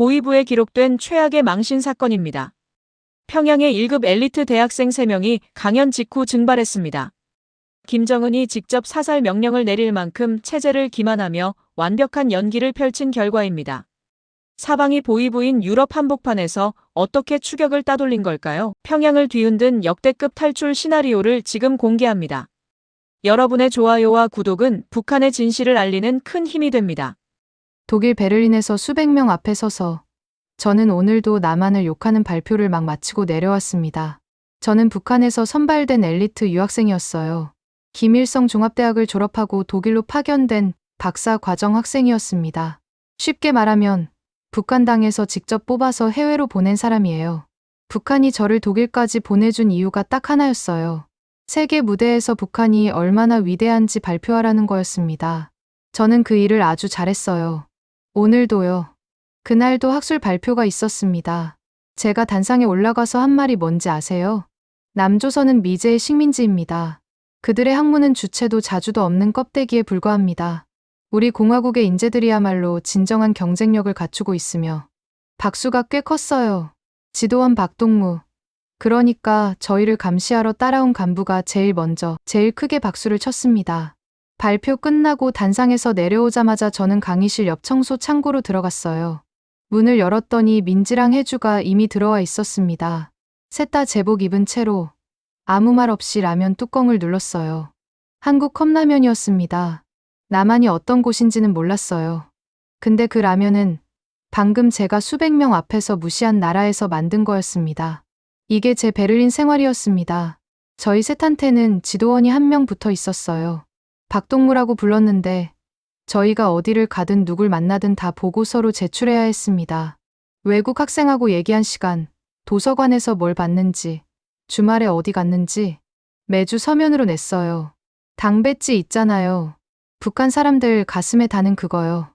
보위부에 기록된 최악의 망신 사건입니다. 평양의 1급 엘리트 대학생 3명이 강연 직후 증발했습니다. 김정은이 직접 사살 명령을 내릴 만큼 체제를 기만하며 완벽한 연기를 펼친 결과입니다. 사방이 보위부인 유럽 한복판에서 어떻게 추격을 따돌린 걸까요? 평양을 뒤흔든 역대급 탈출 시나리오를 지금 공개합니다. 여러분의 좋아요와 구독은 북한의 진실을 알리는 큰 힘이 됩니다. 독일 베를린에서 수백 명 앞에 서서 저는 오늘도 남한을 욕하는 발표를 막 마치고 내려왔습니다. 저는 북한에서 선발된 엘리트 유학생이었어요. 김일성 종합대학을 졸업하고 독일로 파견된 박사 과정 학생이었습니다. 쉽게 말하면 북한 당에서 직접 뽑아서 해외로 보낸 사람이에요. 북한이 저를 독일까지 보내준 이유가 딱 하나였어요. 세계 무대에서 북한이 얼마나 위대한지 발표하라는 거였습니다. 저는 그 일을 아주 잘했어요. 오늘도요. 그날도 학술 발표가 있었습니다. 제가 단상에 올라가서 한 말이 뭔지 아세요? 남조선은 미제의 식민지입니다. 그들의 학문은 주체도 자주도 없는 껍데기에 불과합니다. 우리 공화국의 인재들이야말로 진정한 경쟁력을 갖추고 있으며 박수가 꽤 컸어요. 지도원 박동무. 그러니까 저희를 감시하러 따라온 간부가 제일 먼저 제일 크게 박수를 쳤습니다. 발표 끝나고 단상에서 내려오자마자 저는 강의실 옆 청소 창고로 들어갔어요. 문을 열었더니 민지랑 혜주가 이미 들어와 있었습니다. 셋 다 제복 입은 채로 아무 말 없이 라면 뚜껑을 눌렀어요. 한국 컵라면이었습니다. 남한이 어떤 곳인지는 몰랐어요. 근데 그 라면은 방금 제가 수백 명 앞에서 무시한 나라에서 만든 거였습니다. 이게 제 베를린 생활이었습니다. 저희 셋한테는 지도원이 한 명 붙어 있었어요. 박동무라고 불렀는데 저희가 어디를 가든 누굴 만나든 다 보고서로 제출해야 했습니다. 외국 학생하고 얘기한 시간, 도서관에서 뭘 봤는지, 주말에 어디 갔는지 매주 서면으로 냈어요. 당 배지 있잖아요. 북한 사람들 가슴에 다는 그거요.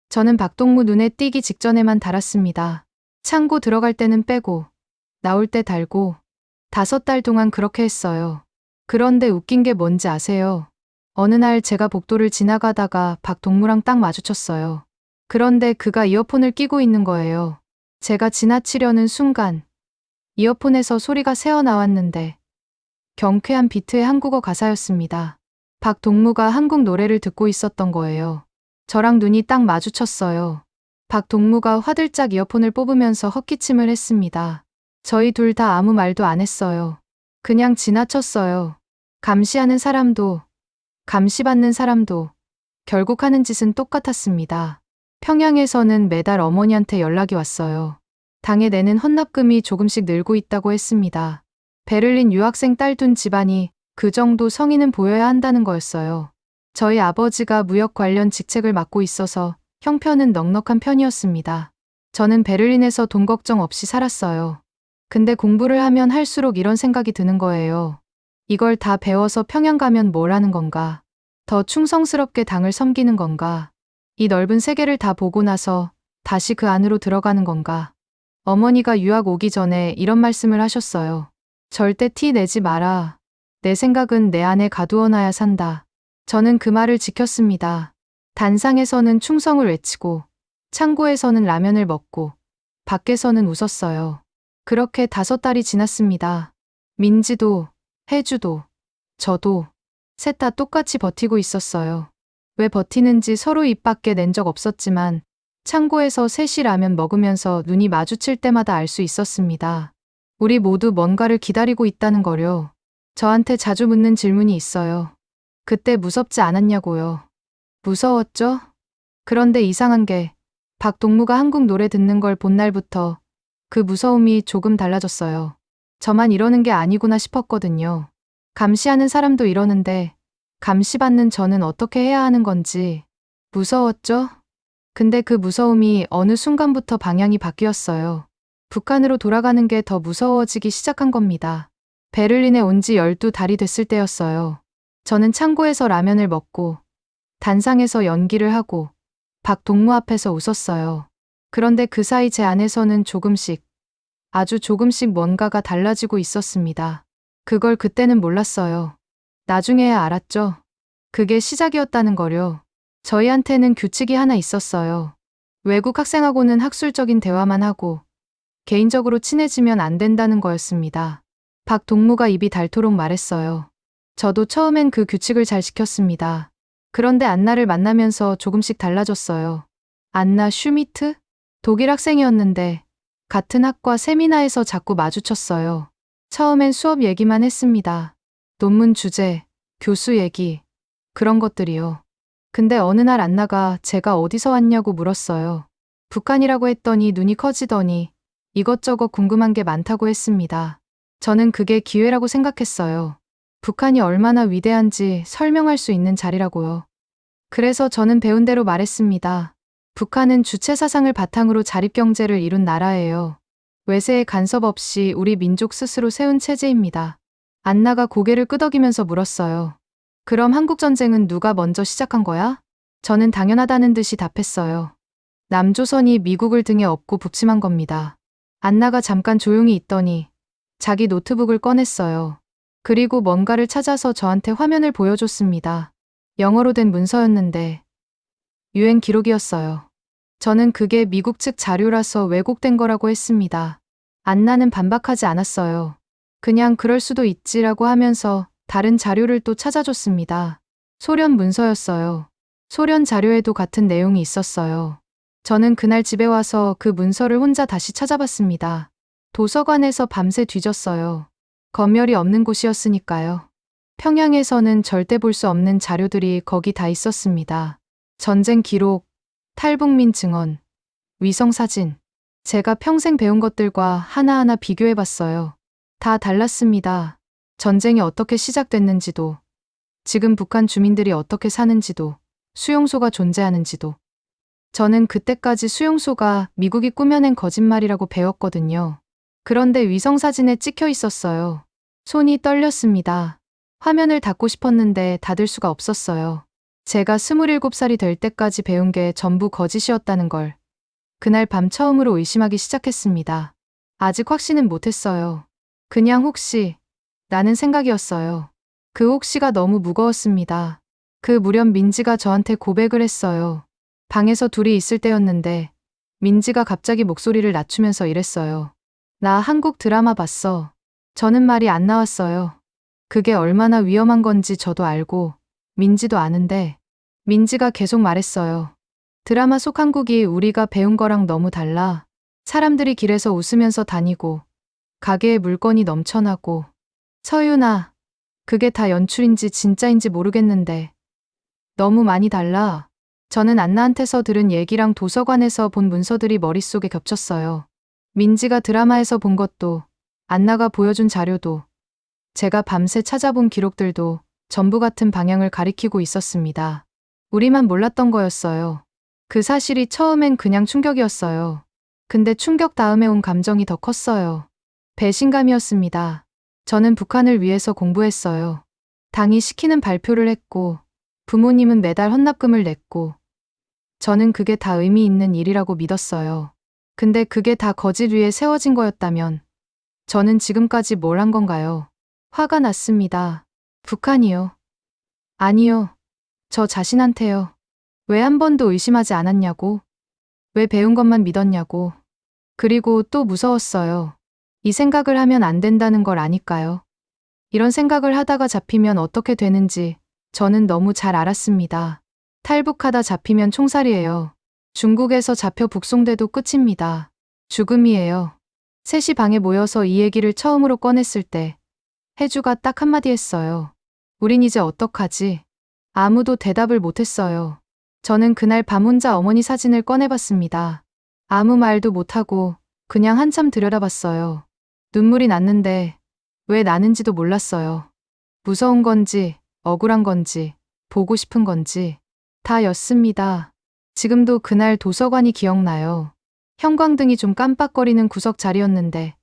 저는 박동무 눈에 띄기 직전에만 달았습니다. 창고 들어갈 때는 빼고 나올 때 달고 5달 동안 그렇게 했어요. 그런데 웃긴 게 뭔지 아세요? 어느 날 제가 복도를 지나가다가 박동무랑 딱 마주쳤어요. 그런데 그가 이어폰을 끼고 있는 거예요. 제가 지나치려는 순간 이어폰에서 소리가 새어나왔는데 경쾌한 비트의 한국어 가사였습니다. 박동무가 한국 노래를 듣고 있었던 거예요. 저랑 눈이 딱 마주쳤어요. 박동무가 화들짝 이어폰을 뽑으면서 헛기침을 했습니다. 저희 둘 다 아무 말도 안 했어요. 그냥 지나쳤어요. 감시하는 사람도 감시받는 사람도 결국 하는 짓은 똑같았습니다. 평양에서는 매달 어머니한테 연락이 왔어요. 당에 내는 헌납금이 조금씩 늘고 있다고 했습니다. 베를린 유학생 딸 둔 집안이 그 정도 성의는 보여야 한다는 거였어요. 저희 아버지가 무역 관련 직책을 맡고 있어서 형편은 넉넉한 편이었습니다. 저는 베를린에서 돈 걱정 없이 살았어요. 근데 공부를 하면 할수록 이런 생각이 드는 거예요. 이걸 다 배워서 평양 가면 뭘 하는 건가? 더 충성스럽게 당을 섬기는 건가? 이 넓은 세계를 다 보고 나서 다시 그 안으로 들어가는 건가? 어머니가 유학 오기 전에 이런 말씀을 하셨어요. 절대 티 내지 마라. 내 생각은 내 안에 가두어놔야 산다. 저는 그 말을 지켰습니다. 단상에서는 충성을 외치고 창고에서는 라면을 먹고 밖에서는 웃었어요. 그렇게 5달이 지났습니다. 민지도 혜주도 저도 셋 다 똑같이 버티고 있었어요. 왜 버티는지 서로 입 밖에 낸 적 없었지만 창고에서 셋이 라면 먹으면서 눈이 마주칠 때마다 알 수 있었습니다. 우리 모두 뭔가를 기다리고 있다는 거요. 저한테 자주 묻는 질문이 있어요. 그때 무섭지 않았냐고요. 무서웠죠? 그런데 이상한 게 박동무가 한국 노래 듣는 걸 본 날부터 그 무서움이 조금 달라졌어요. 저만 이러는 게 아니구나 싶었거든요. 감시하는 사람도 이러는데 감시받는 저는 어떻게 해야 하는 건지 무서웠죠? 근데 그 무서움이 어느 순간부터 방향이 바뀌었어요. 북한으로 돌아가는 게 더 무서워지기 시작한 겁니다. 베를린에 온 지 12달이 됐을 때였어요. 저는 창고에서 라면을 먹고 단상에서 연기를 하고 박동무 앞에서 웃었어요. 그런데 그 사이 제 안에서는 조금씩, 아주 조금씩 뭔가가 달라지고 있었습니다. 그걸 그때는 몰랐어요. 나중에야 알았죠. 그게 시작이었다는 거요. 저희한테는 규칙이 하나 있었어요. 외국 학생하고는 학술적인 대화만 하고 개인적으로 친해지면 안 된다는 거였습니다. 박 동무가 입이 닳도록 말했어요. 저도 처음엔 그 규칙을 잘 지켰습니다. 그런데 안나를 만나면서 조금씩 달라졌어요. 안나 슈미트? 독일 학생이었는데 같은 학과 세미나에서 자꾸 마주쳤어요. 처음엔 수업 얘기만 했습니다. 논문 주제, 교수 얘기, 그런 것들이요. 근데 어느 날 안나가 제가 어디서 왔냐고 물었어요. 북한이라고 했더니 눈이 커지더니 이것저것 궁금한 게 많다고 했습니다. 저는 그게 기회라고 생각했어요. 북한이 얼마나 위대한지 설명할 수 있는 자리라고요. 그래서 저는 배운 대로 말했습니다. 북한은 주체 사상을 바탕으로 자립경제를 이룬 나라예요. 외세의 간섭 없이 우리 민족 스스로 세운 체제입니다. 안나가 고개를 끄덕이면서 물었어요. 그럼 한국전쟁은 누가 먼저 시작한 거야? 저는 당연하다는 듯이 답했어요. 남조선이 미국을 등에 업고 북침한 겁니다. 안나가 잠깐 조용히 있더니 자기 노트북을 꺼냈어요. 그리고 뭔가를 찾아서 저한테 화면을 보여줬습니다. 영어로 된 문서였는데 유엔 기록이었어요. 저는 그게 미국 측 자료라서 왜곡된 거라고 했습니다. 안나는 반박하지 않았어요. 그냥 그럴 수도 있지라고 하면서 다른 자료를 또 찾아줬습니다. 소련 문서였어요. 소련 자료에도 같은 내용이 있었어요. 저는 그날 집에 와서 그 문서를 혼자 다시 찾아봤습니다. 도서관에서 밤새 뒤졌어요. 검열이 없는 곳이었으니까요. 평양에서는 절대 볼 수 없는 자료들이 거기 다 있었습니다. 전쟁 기록, 탈북민 증언, 위성사진. 제가 평생 배운 것들과 하나하나 비교해봤어요. 다 달랐습니다. 전쟁이 어떻게 시작됐는지도, 지금 북한 주민들이 어떻게 사는지도, 수용소가 존재하는지도. 저는 그때까지 수용소가 미국이 꾸며낸 거짓말이라고 배웠거든요. 그런데 위성사진에 찍혀 있었어요. 손이 떨렸습니다. 화면을 닫고 싶었는데 닫을 수가 없었어요. 제가 27살이 될 때까지 배운 게 전부 거짓이었다는 걸 그날 밤 처음으로 의심하기 시작했습니다. 아직 확신은 못했어요. 그냥 혹시 라는 생각이었어요. 그 혹시가 너무 무거웠습니다. 그 무렵 민지가 저한테 고백을 했어요. 방에서 둘이 있을 때였는데 민지가 갑자기 목소리를 낮추면서 이랬어요. 나 한국 드라마 봤어. 저는 말이 안 나왔어요. 그게 얼마나 위험한 건지 저도 알고 민지도 아는데 민지가 계속 말했어요. 드라마 속 한국이 우리가 배운 거랑 너무 달라. 사람들이 길에서 웃으면서 다니고 가게에 물건이 넘쳐나고. 서윤아, 그게 다 연출인지 진짜인지 모르겠는데 너무 많이 달라. 저는 안나한테서 들은 얘기랑 도서관에서 본 문서들이 머릿속에 겹쳤어요. 민지가 드라마에서 본 것도, 안나가 보여준 자료도, 제가 밤새 찾아본 기록들도 전부 같은 방향을 가리키고 있었습니다. 우리만 몰랐던 거였어요. 그 사실이 처음엔 그냥 충격이었어요. 근데 충격 다음에 온 감정이 더 컸어요. 배신감이었습니다. 저는 북한을 위해서 공부했어요. 당이 시키는 발표를 했고, 부모님은 매달 헌납금을 냈고, 저는 그게 다 의미 있는 일이라고 믿었어요. 근데 그게 다 거짓 위에 세워진 거였다면, 저는 지금까지 뭘 한 건가요? 화가 났습니다. 북한이요. 아니요. 저 자신한테요. 왜 한 번도 의심하지 않았냐고. 왜 배운 것만 믿었냐고. 그리고 또 무서웠어요. 이 생각을 하면 안 된다는 걸 아니까요. 이런 생각을 하다가 잡히면 어떻게 되는지 저는 너무 잘 알았습니다. 탈북하다 잡히면 총살이에요. 중국에서 잡혀 북송돼도 끝입니다. 죽음이에요. 셋이 방에 모여서 이 얘기를 처음으로 꺼냈을 때 혜주가 딱 한마디 했어요. 우린 이제 어떡하지? 아무도 대답을 못했어요. 저는 그날 밤 혼자 어머니 사진을 꺼내봤습니다. 아무 말도 못하고 그냥 한참 들여다봤어요. 눈물이 났는데 왜 나는지도 몰랐어요. 무서운 건지 억울한 건지 보고 싶은 건지 다였습니다. 지금도 그날 도서관이 기억나요. 형광등이 좀 깜빡거리는 구석 자리였는데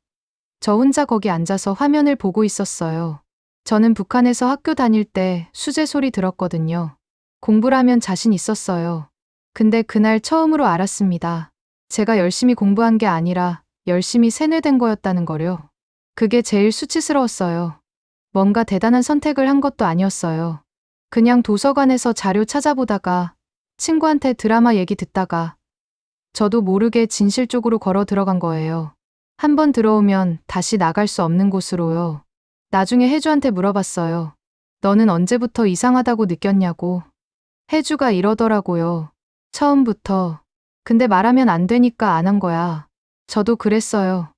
저 혼자 거기 앉아서 화면을 보고 있었어요. 저는 북한에서 학교 다닐 때 수제 소리 들었거든요. 공부라면 자신 있었어요. 근데 그날 처음으로 알았습니다. 제가 열심히 공부한 게 아니라 열심히 세뇌된 거였다는 거요. 그게 제일 수치스러웠어요. 뭔가 대단한 선택을 한 것도 아니었어요. 그냥 도서관에서 자료 찾아보다가 친구한테 드라마 얘기 듣다가 저도 모르게 진실 쪽으로 걸어 들어간 거예요. 한 번 들어오면 다시 나갈 수 없는 곳으로요. 나중에 혜주한테 물어봤어요. 너는 언제부터 이상하다고 느꼈냐고. 혜주가 이러더라고요. 처음부터. 근데 말하면 안 되니까 안 한 거야. 저도 그랬어요.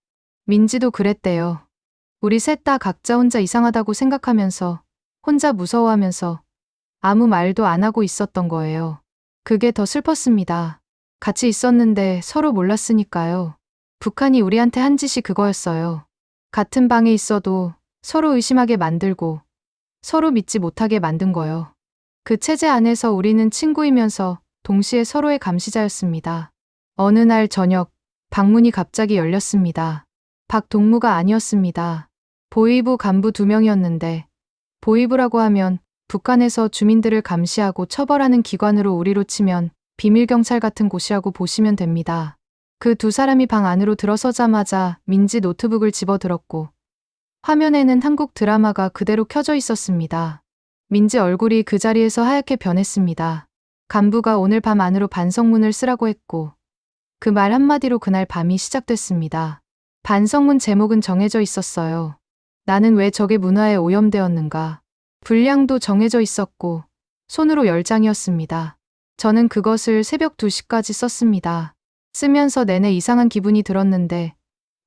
민지도 그랬대요. 우리 셋 다 각자 혼자 이상하다고 생각하면서, 혼자 무서워하면서 아무 말도 안 하고 있었던 거예요. 그게 더 슬펐습니다. 같이 있었는데 서로 몰랐으니까요. 북한이 우리한테 한 짓이 그거였어요. 같은 방에 있어도 서로 의심하게 만들고 서로 믿지 못하게 만든 거요. 그 체제 안에서 우리는 친구이면서 동시에 서로의 감시자였습니다. 어느 날 저녁, 방문이 갑자기 열렸습니다. 박동무가 아니었습니다. 보위부 간부 2명이었는데, 보위부라고 하면 북한에서 주민들을 감시하고 처벌하는 기관으로 우리로 치면 비밀경찰 같은 곳이라고 보시면 됩니다. 그 2사람이 방 안으로 들어서자마자 민지 노트북을 집어들었고, 화면에는 한국 드라마가 그대로 켜져 있었습니다. 민지 얼굴이 그 자리에서 하얗게 변했습니다. 간부가 오늘 밤 안으로 반성문을 쓰라고 했고, 그 말 한마디로 그날 밤이 시작됐습니다. 반성문 제목은 정해져 있었어요. 나는 왜 적의 문화에 오염되었는가. 분량도 정해져 있었고, 손으로 10장이었습니다. 저는 그것을 새벽 2시까지 썼습니다. 쓰면서 내내 이상한 기분이 들었는데,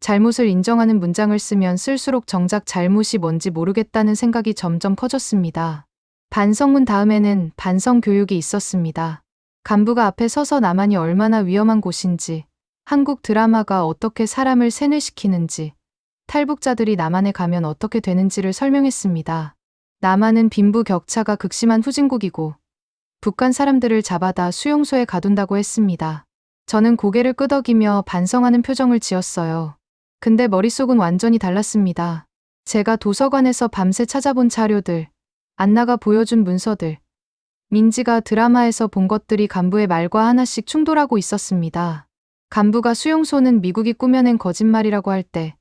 잘못을 인정하는 문장을 쓰면 쓸수록 정작 잘못이 뭔지 모르겠다는 생각이 점점 커졌습니다. 반성문 다음에는 반성 교육이 있었습니다. 간부가 앞에 서서 남한이 얼마나 위험한 곳인지, 한국 드라마가 어떻게 사람을 세뇌시키는지, 탈북자들이 남한에 가면 어떻게 되는지를 설명했습니다. 남한은 빈부격차가 극심한 후진국이고 북한 사람들을 잡아다 수용소에 가둔다고 했습니다. 저는 고개를 끄덕이며 반성하는 표정을 지었어요. 근데 머릿속은 완전히 달랐습니다. 제가 도서관에서 밤새 찾아본 자료들, 안나가 보여준 문서들, 민지가 드라마에서 본 것들이 간부의 말과 하나씩 충돌하고 있었습니다. 간부가 수용소는 미국이 꾸며낸 거짓말이라고 할 때,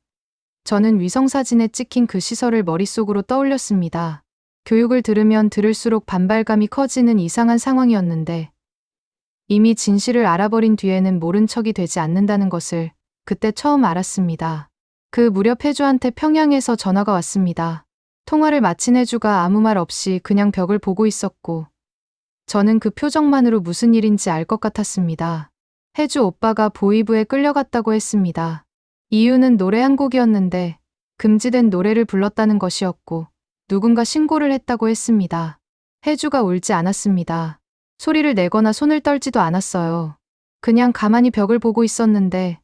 저는 위성사진에 찍힌 그 시설을 머릿속으로 떠올렸습니다. 교육을 들으면 들을수록 반발감이 커지는 이상한 상황이었는데, 이미 진실을 알아버린 뒤에는 모른 척이 되지 않는다는 것을 그때 처음 알았습니다. 그 무렵 혜주한테 평양에서 전화가 왔습니다. 통화를 마친 혜주가 아무 말 없이 그냥 벽을 보고 있었고, 저는 그 표정만으로 무슨 일인지 알 것 같았습니다. 혜주 오빠가 보위부에 끌려갔다고 했습니다. 이유는 노래 한 곡이었는데 금지된 노래를 불렀다는 것이었고, 누군가 신고를 했다고 했습니다. 혜주가 울지 않았습니다. 소리를 내거나 손을 떨지도 않았어요. 그냥 가만히 벽을 보고 있었는데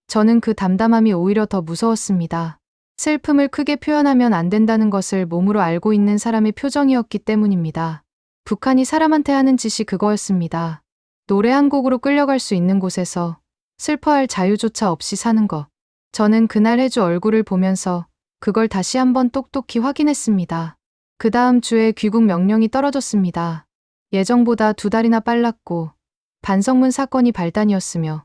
저는 그 담담함이 오히려 더 무서웠습니다. 슬픔을 크게 표현하면 안 된다는 것을 몸으로 알고 있는 사람의 표정이었기 때문입니다. 북한이 사람한테 하는 짓이 그거였습니다. 노래 한 곡으로 끌려갈 수 있는 곳에서 슬퍼할 자유조차 없이 사는 것. 저는 그날 혜주 얼굴을 보면서 그걸 다시 한번 똑똑히 확인했습니다. 그 다음 주에 귀국 명령이 떨어졌습니다. 예정보다 2달이나 빨랐고 반성문 사건이 발단이었으며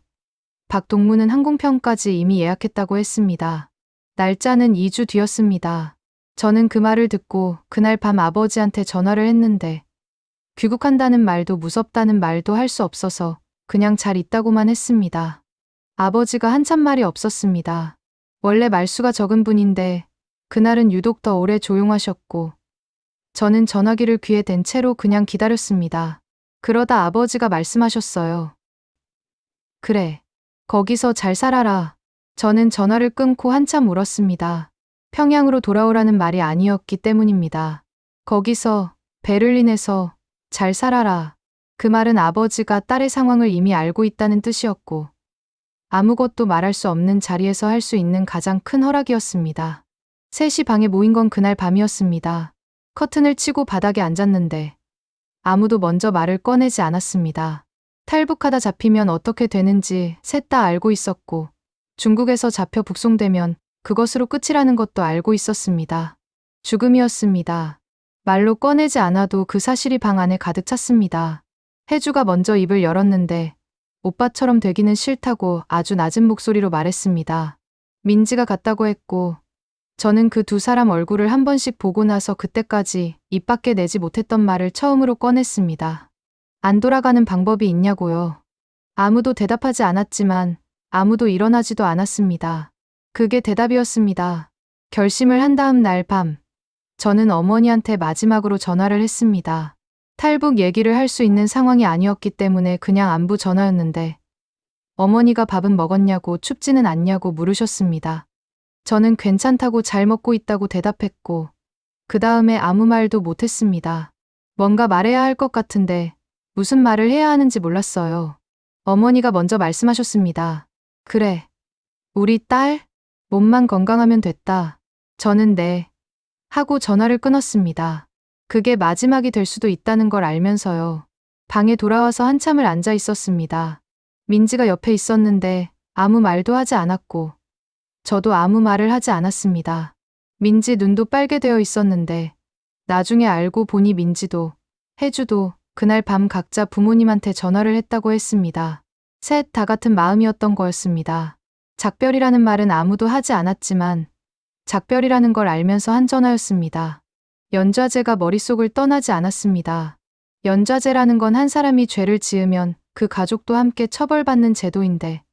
박동무는 항공편까지 이미 예약했다고 했습니다. 날짜는 2주 뒤였습니다. 저는 그 말을 듣고 그날 밤 아버지한테 전화를 했는데 귀국한다는 말도 무섭다는 말도 할 수 없어서 그냥 잘 있다고만 했습니다. 아버지가 한참 말이 없었습니다. 원래 말수가 적은 분인데 그날은 유독 더 오래 조용하셨고 저는 전화기를 귀에 댄 채로 그냥 기다렸습니다. 그러다 아버지가 말씀하셨어요. 그래, 거기서 잘 살아라. 저는 전화를 끊고 한참 울었습니다. 평양으로 돌아오라는 말이 아니었기 때문입니다. 거기서, 베를린에서 잘 살아라. 그 말은 아버지가 딸의 상황을 이미 알고 있다는 뜻이었고 아무것도 말할 수 없는 자리에서 할 수 있는 가장 큰 허락이었습니다. 셋이 방에 모인 건 그날 밤이었습니다. 커튼을 치고 바닥에 앉았는데 아무도 먼저 말을 꺼내지 않았습니다. 탈북하다 잡히면 어떻게 되는지 셋 다 알고 있었고 중국에서 잡혀 북송되면 그것으로 끝이라는 것도 알고 있었습니다. 죽음이었습니다. 말로 꺼내지 않아도 그 사실이 방 안에 가득 찼습니다. 혜주가 먼저 입을 열었는데 오빠처럼 되기는 싫다고 아주 낮은 목소리로 말했습니다. 민지가 갔다고 했고 저는 그 2사람 얼굴을 한 번씩 보고 나서 그때까지 입 밖에 내지 못했던 말을 처음으로 꺼냈습니다. 안 돌아가는 방법이 있냐고요. 아무도 대답하지 않았지만 아무도 일어나지도 않았습니다. 그게 대답이었습니다. 결심을 한 다음 날 밤, 저는 어머니한테 마지막으로 전화를 했습니다. 탈북 얘기를 할 수 있는 상황이 아니었기 때문에 그냥 안부 전화였는데 어머니가 밥은 먹었냐고 춥지는 않냐고 물으셨습니다. 저는 괜찮다고 잘 먹고 있다고 대답했고 그 다음에 아무 말도 못했습니다. 뭔가 말해야 할 것 같은데 무슨 말을 해야 하는지 몰랐어요. 어머니가 먼저 말씀하셨습니다. 그래, 우리 딸? 몸만 건강하면 됐다. 저는 네, 하고 전화를 끊었습니다. 그게 마지막이 될 수도 있다는 걸 알면서요. 방에 돌아와서 한참을 앉아 있었습니다. 민지가 옆에 있었는데 아무 말도 하지 않았고 저도 아무 말을 하지 않았습니다. 민지 눈도 빨개 되어 있었는데 나중에 알고 보니 민지도 혜주도 그날 밤 각자 부모님한테 전화를 했다고 했습니다. 셋 다 같은 마음이었던 거였습니다. 작별이라는 말은 아무도 하지 않았지만 작별이라는 걸 알면서 한 전화였습니다. 연좌제가 머릿속을 떠나지 않았습니다. 연좌제라는 건 한 사람이 죄를 지으면 그 가족도 함께 처벌받는 제도인데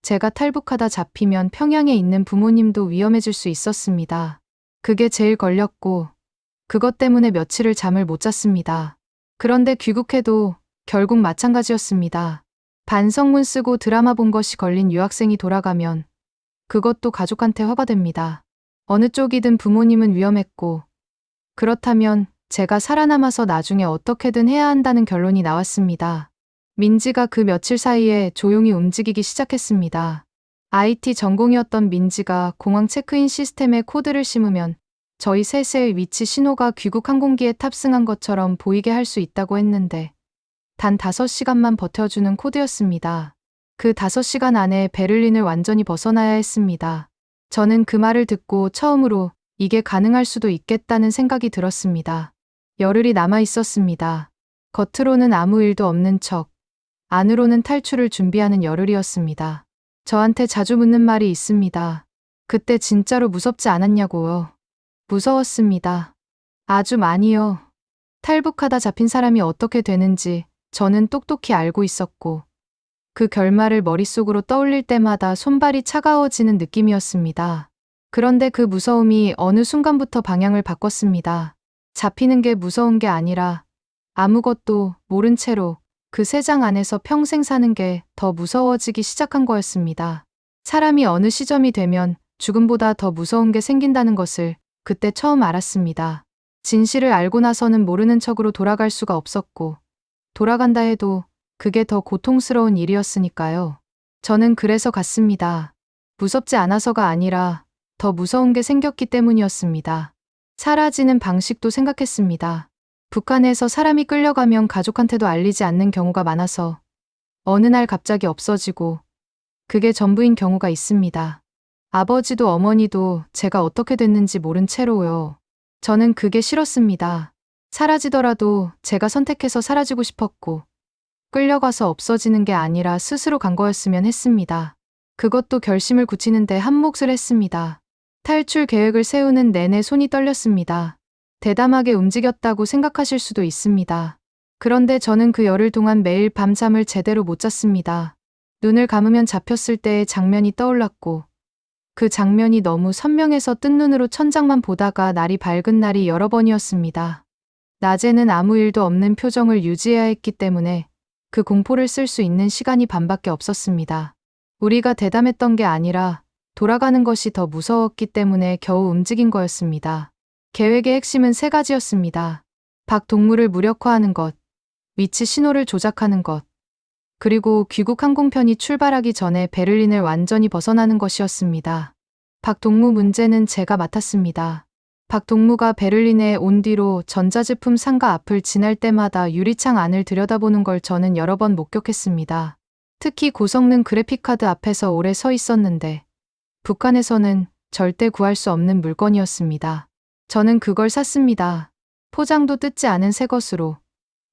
제가 탈북하다 잡히면 평양에 있는 부모님도 위험해질 수 있었습니다. 그게 제일 걸렸고 그것 때문에 며칠을 잠을 못 잤습니다. 그런데 귀국해도 결국 마찬가지였습니다. 반성문 쓰고 드라마 본 것이 걸린 유학생이 돌아가면 그것도 가족한테 화가 됩니다. 어느 쪽이든 부모님은 위험했고 그렇다면 제가 살아남아서 나중에 어떻게든 해야 한다는 결론이 나왔습니다. 민지가 그 며칠 사이에 조용히 움직이기 시작했습니다. IT 전공이었던 민지가 공항 체크인 시스템에 코드를 심으면 저희 셋의 위치 신호가 귀국 항공기에 탑승한 것처럼 보이게 할 수 있다고 했는데 단 5시간만 버텨주는 코드였습니다. 그 5시간 안에 베를린을 완전히 벗어나야 했습니다. 저는 그 말을 듣고 처음으로 이게 가능할 수도 있겠다는 생각이 들었습니다. 열흘이 남아 있었습니다. 겉으로는 아무 일도 없는 척, 안으로는 탈출을 준비하는 열흘이었습니다. 저한테 자주 묻는 말이 있습니다. 그때 진짜로 무섭지 않았냐고요. 무서웠습니다. 아주 많이요. 탈북하다 잡힌 사람이 어떻게 되는지 저는 똑똑히 알고 있었고 그 결말을 머릿속으로 떠올릴 때마다 손발이 차가워지는 느낌이었습니다. 그런데 그 무서움이 어느 순간부터 방향을 바꿨습니다. 잡히는 게 무서운 게 아니라 아무것도 모른 채로 그 세장 안에서 평생 사는 게 더 무서워지기 시작한 거였습니다. 사람이 어느 시점이 되면 죽음보다 더 무서운 게 생긴다는 것을 그때 처음 알았습니다. 진실을 알고 나서는 모르는 척으로 돌아갈 수가 없었고 돌아간다 해도 그게 더 고통스러운 일이었으니까요. 저는 그래서 갔습니다. 무섭지 않아서가 아니라 더 무서운 게 생겼기 때문이었습니다. 사라지는 방식도 생각했습니다. 북한에서 사람이 끌려가면 가족한테도 알리지 않는 경우가 많아서 어느 날 갑자기 없어지고 그게 전부인 경우가 있습니다. 아버지도 어머니도 제가 어떻게 됐는지 모른 채로요. 저는 그게 싫었습니다. 사라지더라도 제가 선택해서 사라지고 싶었고 끌려가서 없어지는 게 아니라 스스로 간 거였으면 했습니다. 그것도 결심을 굳히는데 한 몫을 했습니다. 탈출 계획을 세우는 내내 손이 떨렸습니다. 대담하게 움직였다고 생각하실 수도 있습니다. 그런데 저는 그 열흘 동안 매일 밤잠을 제대로 못 잤습니다. 눈을 감으면 잡혔을 때의 장면이 떠올랐고 그 장면이 너무 선명해서 뜬 눈으로 천장만 보다가 날이 밝은 날이 여러 번이었습니다. 낮에는 아무 일도 없는 표정을 유지해야 했기 때문에 그 공포를 쓸 수 있는 시간이 반밖에 없었습니다. 우리가 대담했던 게 아니라 돌아가는 것이 더 무서웠기 때문에 겨우 움직인 거였습니다. 계획의 핵심은 3가지였습니다. 박동무를 무력화하는 것, 위치 신호를 조작하는 것, 그리고 귀국 항공편이 출발하기 전에 베를린을 완전히 벗어나는 것이었습니다. 박동무 문제는 제가 맡았습니다. 박동무가 베를린에 온 뒤로 전자제품 상가 앞을 지날 때마다 유리창 안을 들여다보는 걸 저는 여러 번 목격했습니다. 특히 고성능 그래픽카드 앞에서 오래 서 있었는데 북한에서는 절대 구할 수 없는 물건이었습니다. 저는 그걸 샀습니다. 포장도 뜯지 않은 새 것으로.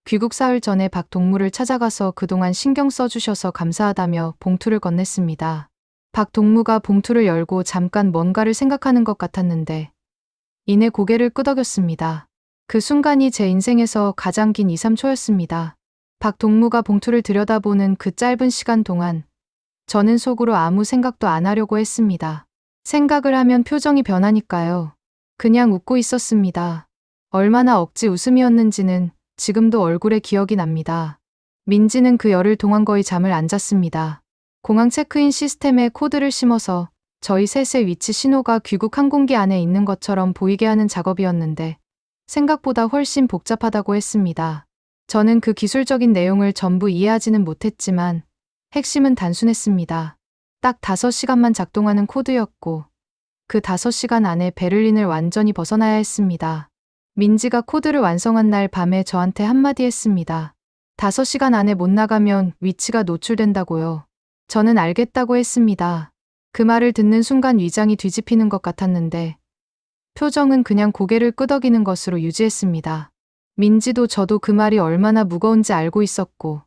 귀국 사흘 전에 박동무를 찾아가서 그동안 신경 써주셔서 감사하다며 봉투를 건넸습니다. 박동무가 봉투를 열고 잠깐 뭔가를 생각하는 것 같았는데 이내 고개를 끄덕였습니다. 그 순간이 제 인생에서 가장 긴 2, 3초였습니다. 박동무가 봉투를 들여다보는 그 짧은 시간 동안 저는 속으로 아무 생각도 안 하려고 했습니다. 생각을 하면 표정이 변하니까요. 그냥 웃고 있었습니다. 얼마나 억지 웃음이었는지는 지금도 얼굴에 기억이 납니다. 민지는 그 열흘 동안 거의 잠을 안 잤습니다. 공항 체크인 시스템에 코드를 심어서 저희 셋의 위치 신호가 귀국 항공기 안에 있는 것처럼 보이게 하는 작업이었는데 생각보다 훨씬 복잡하다고 했습니다. 저는 그 기술적인 내용을 전부 이해하지는 못했지만 핵심은 단순했습니다. 딱 5시간만 작동하는 코드였고 그 5시간 안에 베를린을 완전히 벗어나야 했습니다. 민지가 코드를 완성한 날 밤에 저한테 한마디 했습니다. 5시간 안에 못 나가면 위치가 노출된다고요. 저는 알겠다고 했습니다. 그 말을 듣는 순간 위장이 뒤집히는 것 같았는데 표정은 그냥 고개를 끄덕이는 것으로 유지했습니다. 민지도 저도 그 말이 얼마나 무거운지 알고 있었고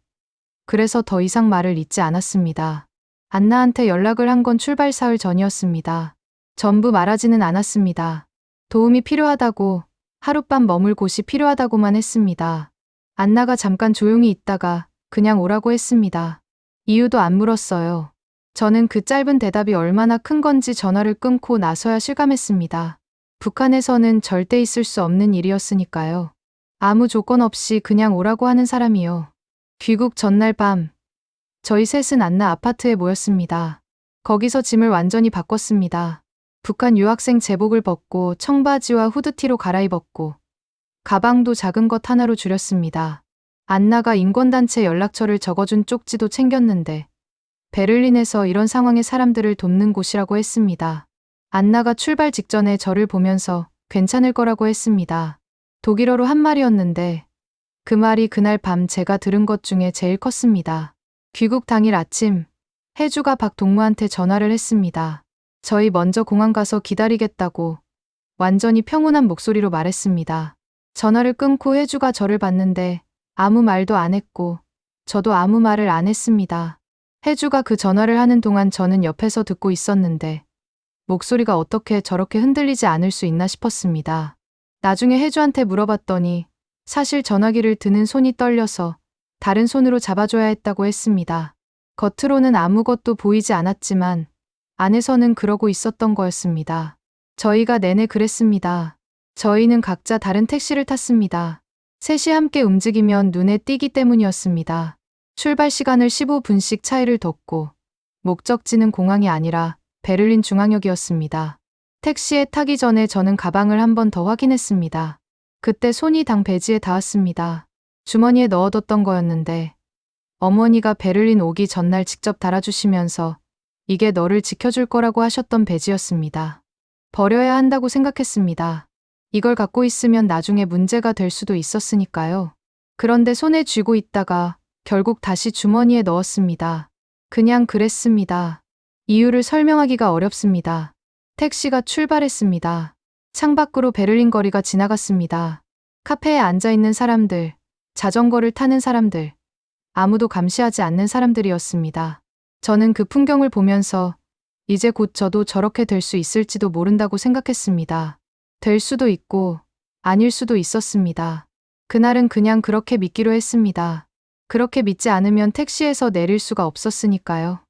그래서 더 이상 말을 잇지 않았습니다. 안나한테 연락을 한 건 출발 사흘 전이었습니다. 전부 말하지는 않았습니다. 도움이 필요하다고, 하룻밤 머물 곳이 필요하다고만 했습니다. 안나가 잠깐 조용히 있다가 그냥 오라고 했습니다. 이유도 안 물었어요. 저는 그 짧은 대답이 얼마나 큰 건지 전화를 끊고 나서야 실감했습니다. 북한에서는 절대 있을 수 없는 일이었으니까요. 아무 조건 없이 그냥 오라고 하는 사람이요. 귀국 전날 밤, 저희 셋은 안나 아파트에 모였습니다. 거기서 짐을 완전히 바꿨습니다. 북한 유학생 제복을 벗고 청바지와 후드티로 갈아입었고 가방도 작은 것 하나로 줄였습니다. 안나가 인권단체 연락처를 적어준 쪽지도 챙겼는데 베를린에서 이런 상황의 사람들을 돕는 곳이라고 했습니다. 안나가 출발 직전에 저를 보면서 괜찮을 거라고 했습니다. 독일어로 한 말이었는데 그 말이 그날 밤 제가 들은 것 중에 제일 컸습니다. 귀국 당일 아침 혜주가 박동무한테 전화를 했습니다. 저희 먼저 공항 가서 기다리겠다고 완전히 평온한 목소리로 말했습니다. 전화를 끊고 혜주가 저를 봤는데 아무 말도 안 했고 저도 아무 말을 안 했습니다. 혜주가 그 전화를 하는 동안 저는 옆에서 듣고 있었는데 목소리가 어떻게 저렇게 흔들리지 않을 수 있나 싶었습니다. 나중에 혜주한테 물어봤더니 사실 전화기를 드는 손이 떨려서 다른 손으로 잡아줘야 했다고 했습니다. 겉으로는 아무것도 보이지 않았지만 안에서는 그러고 있었던 거였습니다. 저희가 내내 그랬습니다. 저희는 각자 다른 택시를 탔습니다. 셋이 함께 움직이면 눈에 띄기 때문이었습니다. 출발 시간을 15분씩 차이를 뒀고 목적지는 공항이 아니라 베를린 중앙역이었습니다. 택시에 타기 전에 저는 가방을 한 번 더 확인했습니다. 그때 손이 당 배지에 닿았습니다. 주머니에 넣어뒀던 거였는데 어머니가 베를린 오기 전날 직접 달아주시면서 이게 너를 지켜줄 거라고 하셨던 배지였습니다. 버려야 한다고 생각했습니다. 이걸 갖고 있으면 나중에 문제가 될 수도 있었으니까요. 그런데 손에 쥐고 있다가 결국 다시 주머니에 넣었습니다. 그냥 그랬습니다. 이유를 설명하기가 어렵습니다. 택시가 출발했습니다. 창밖으로 베를린 거리가 지나갔습니다. 카페에 앉아있는 사람들, 자전거를 타는 사람들, 아무도 감시하지 않는 사람들이었습니다. 저는 그 풍경을 보면서 이제 곧 저도 저렇게 될 수 있을지도 모른다고 생각했습니다. 될 수도 있고 아닐 수도 있었습니다. 그날은 그냥 그렇게 믿기로 했습니다. 그렇게 믿지 않으면 택시에서 내릴 수가 없었으니까요.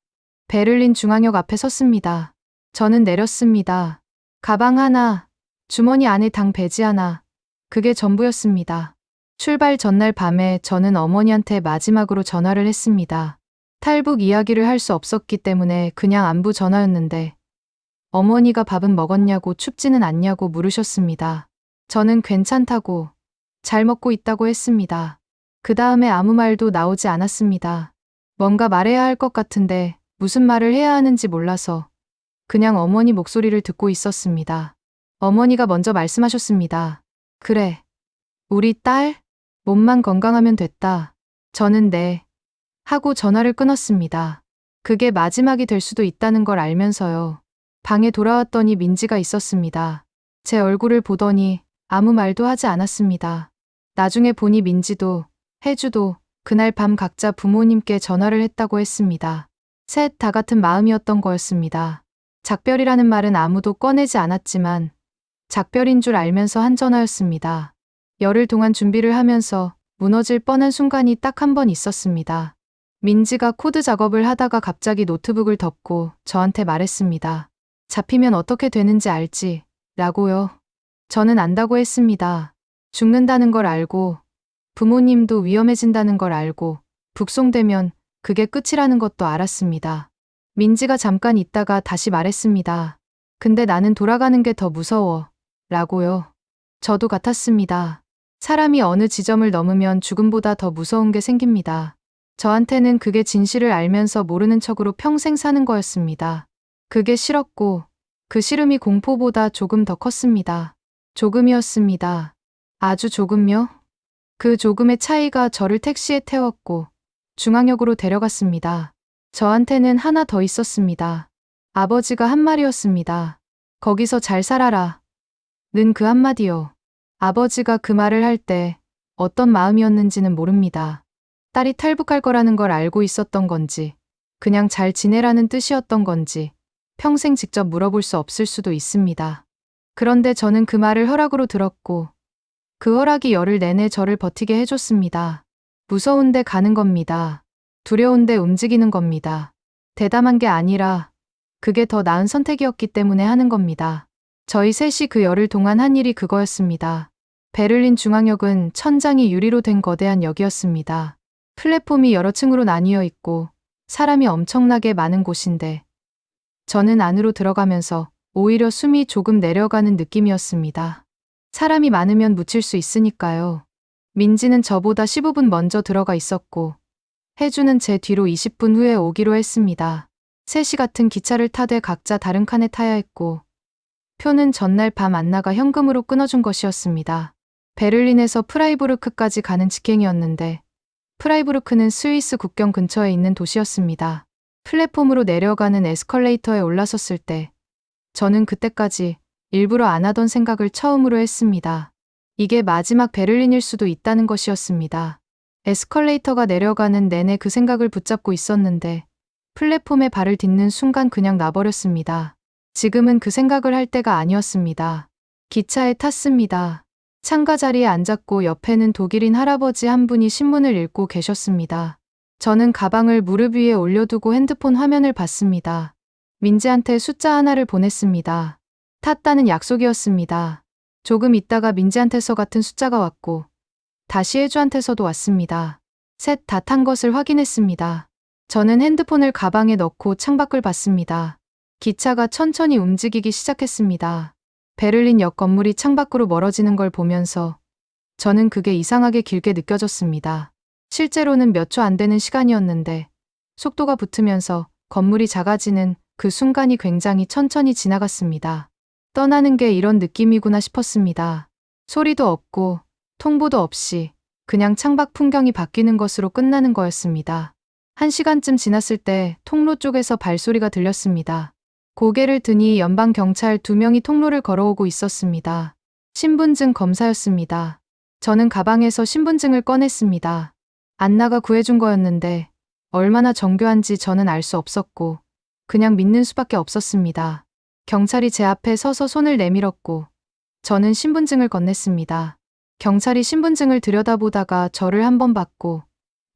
베를린 중앙역 앞에 섰습니다. 저는 내렸습니다. 가방 하나, 주머니 안에 당 배지 하나, 그게 전부였습니다. 출발 전날 밤에 저는 어머니한테 마지막으로 전화를 했습니다. 탈북 이야기를 할 수 없었기 때문에 그냥 안부 전화였는데 어머니가 밥은 먹었냐고 춥지는 않냐고 물으셨습니다. 저는 괜찮다고 잘 먹고 있다고 했습니다. 그 다음에 아무 말도 나오지 않았습니다. 뭔가 말해야 할 것 같은데 무슨 말을 해야 하는지 몰라서 그냥 어머니 목소리를 듣고 있었습니다. 어머니가 먼저 말씀하셨습니다. 그래, 우리 딸? 몸만 건강하면 됐다. 저는 네. 하고 전화를 끊었습니다. 그게 마지막이 될 수도 있다는 걸 알면서요. 방에 돌아왔더니 민지가 있었습니다. 제 얼굴을 보더니 아무 말도 하지 않았습니다. 나중에 보니 민지도, 혜주도 그날 밤 각자 부모님께 전화를 했다고 했습니다. 셋 다 같은 마음이었던 거였습니다. 작별이라는 말은 아무도 꺼내지 않았지만 작별인 줄 알면서 한 전화였습니다. 열흘 동안 준비를 하면서 무너질 뻔한 순간이 딱 한 번 있었습니다. 민지가 코드 작업을 하다가 갑자기 노트북을 덮고 저한테 말했습니다. 잡히면 어떻게 되는지 알지? 라고요. 저는 안다고 했습니다. 죽는다는 걸 알고, 부모님도 위험해진다는 걸 알고, 북송되면 그게 끝이라는 것도 알았습니다. 민지가 잠깐 있다가 다시 말했습니다. 근데 나는 돌아가는 게 더 무서워. 라고요. 저도 같았습니다. 사람이 어느 지점을 넘으면 죽음보다 더 무서운 게 생깁니다. 저한테는 그게 진실을 알면서 모르는 척으로 평생 사는 거였습니다. 그게 싫었고, 그 싫음이 공포보다 조금 더 컸습니다. 조금이었습니다. 아주 조금요? 그 조금의 차이가 저를 택시에 태웠고, 중앙역으로 데려갔습니다. 저한테는 하나 더 있었습니다. 아버지가 한 말이었습니다. 거기서 잘 살아라. 는 그 한마디요. 아버지가 그 말을 할 때 어떤 마음이었는지는 모릅니다. 딸이 탈북할 거라는 걸 알고 있었던 건지, 그냥 잘 지내라는 뜻이었던 건지, 평생 직접 물어볼 수 없을 수도 있습니다. 그런데 저는 그 말을 허락으로 들었고, 그 허락이 열흘 내내 저를 버티게 해줬습니다. 무서운데 가는 겁니다. 두려운데 움직이는 겁니다. 대담한 게 아니라 그게 더 나은 선택이었기 때문에 하는 겁니다. 저희 셋이 그 열흘 동안 한 일이 그거였습니다. 베를린 중앙역은 천장이 유리로 된 거대한 역이었습니다. 플랫폼이 여러 층으로 나뉘어 있고 사람이 엄청나게 많은 곳인데 저는 안으로 들어가면서 오히려 숨이 조금 내려가는 느낌이었습니다. 사람이 많으면 묻힐 수 있으니까요. 민지는 저보다 15분 먼저 들어가 있었고 혜주는 제 뒤로 20분 후에 오기로 했습니다. 셋이 같은 기차를 타되 각자 다른 칸에 타야 했고 표는 전날 밤 안 나가 현금으로 끊어준 것이었습니다. 베를린에서 프라이부르크까지 가는 직행이었는데 프라이부르크는 스위스 국경 근처에 있는 도시였습니다. 플랫폼으로 내려가는 에스컬레이터에 올라섰을 때 저는 그때까지 일부러 안 하던 생각을 처음으로 했습니다. 이게 마지막 베를린일 수도 있다는 것이었습니다. 에스컬레이터가 내려가는 내내 그 생각을 붙잡고 있었는데 플랫폼에 발을 딛는 순간 그냥 놔버렸습니다. 지금은 그 생각을 할 때가 아니었습니다. 기차에 탔습니다. 창가 자리에 앉았고 옆에는 독일인 할아버지 한 분이 신문을 읽고 계셨습니다. 저는 가방을 무릎 위에 올려두고 핸드폰 화면을 봤습니다. 민지한테 숫자 하나를 보냈습니다. 탔다는 약속이었습니다. 조금 있다가 민지한테서 같은 숫자가 왔고 다시 혜주한테서도 왔습니다. 셋 다 탄 것을 확인했습니다. 저는 핸드폰을 가방에 넣고 창밖을 봤습니다. 기차가 천천히 움직이기 시작했습니다. 베를린 역 건물이 창밖으로 멀어지는 걸 보면서 저는 그게 이상하게 길게 느껴졌습니다. 실제로는 몇 초 안 되는 시간이었는데 속도가 붙으면서 건물이 작아지는 그 순간이 굉장히 천천히 지나갔습니다. 떠나는 게 이런 느낌이구나 싶었습니다. 소리도 없고 통보도 없이 그냥 창밖 풍경이 바뀌는 것으로 끝나는 거였습니다. 1시간쯤 지났을 때 통로 쪽에서 발소리가 들렸습니다. 고개를 드니 연방경찰 2명이 통로를 걸어오고 있었습니다. 신분증 검사였습니다. 저는 가방에서 신분증을 꺼냈습니다. 안나가 구해준 거였는데 얼마나 정교한지 저는 알 수 없었고 그냥 믿는 수밖에 없었습니다. 경찰이 제 앞에 서서 손을 내밀었고 저는 신분증을 건넸습니다. 경찰이 신분증을 들여다보다가 저를 한 번 봤고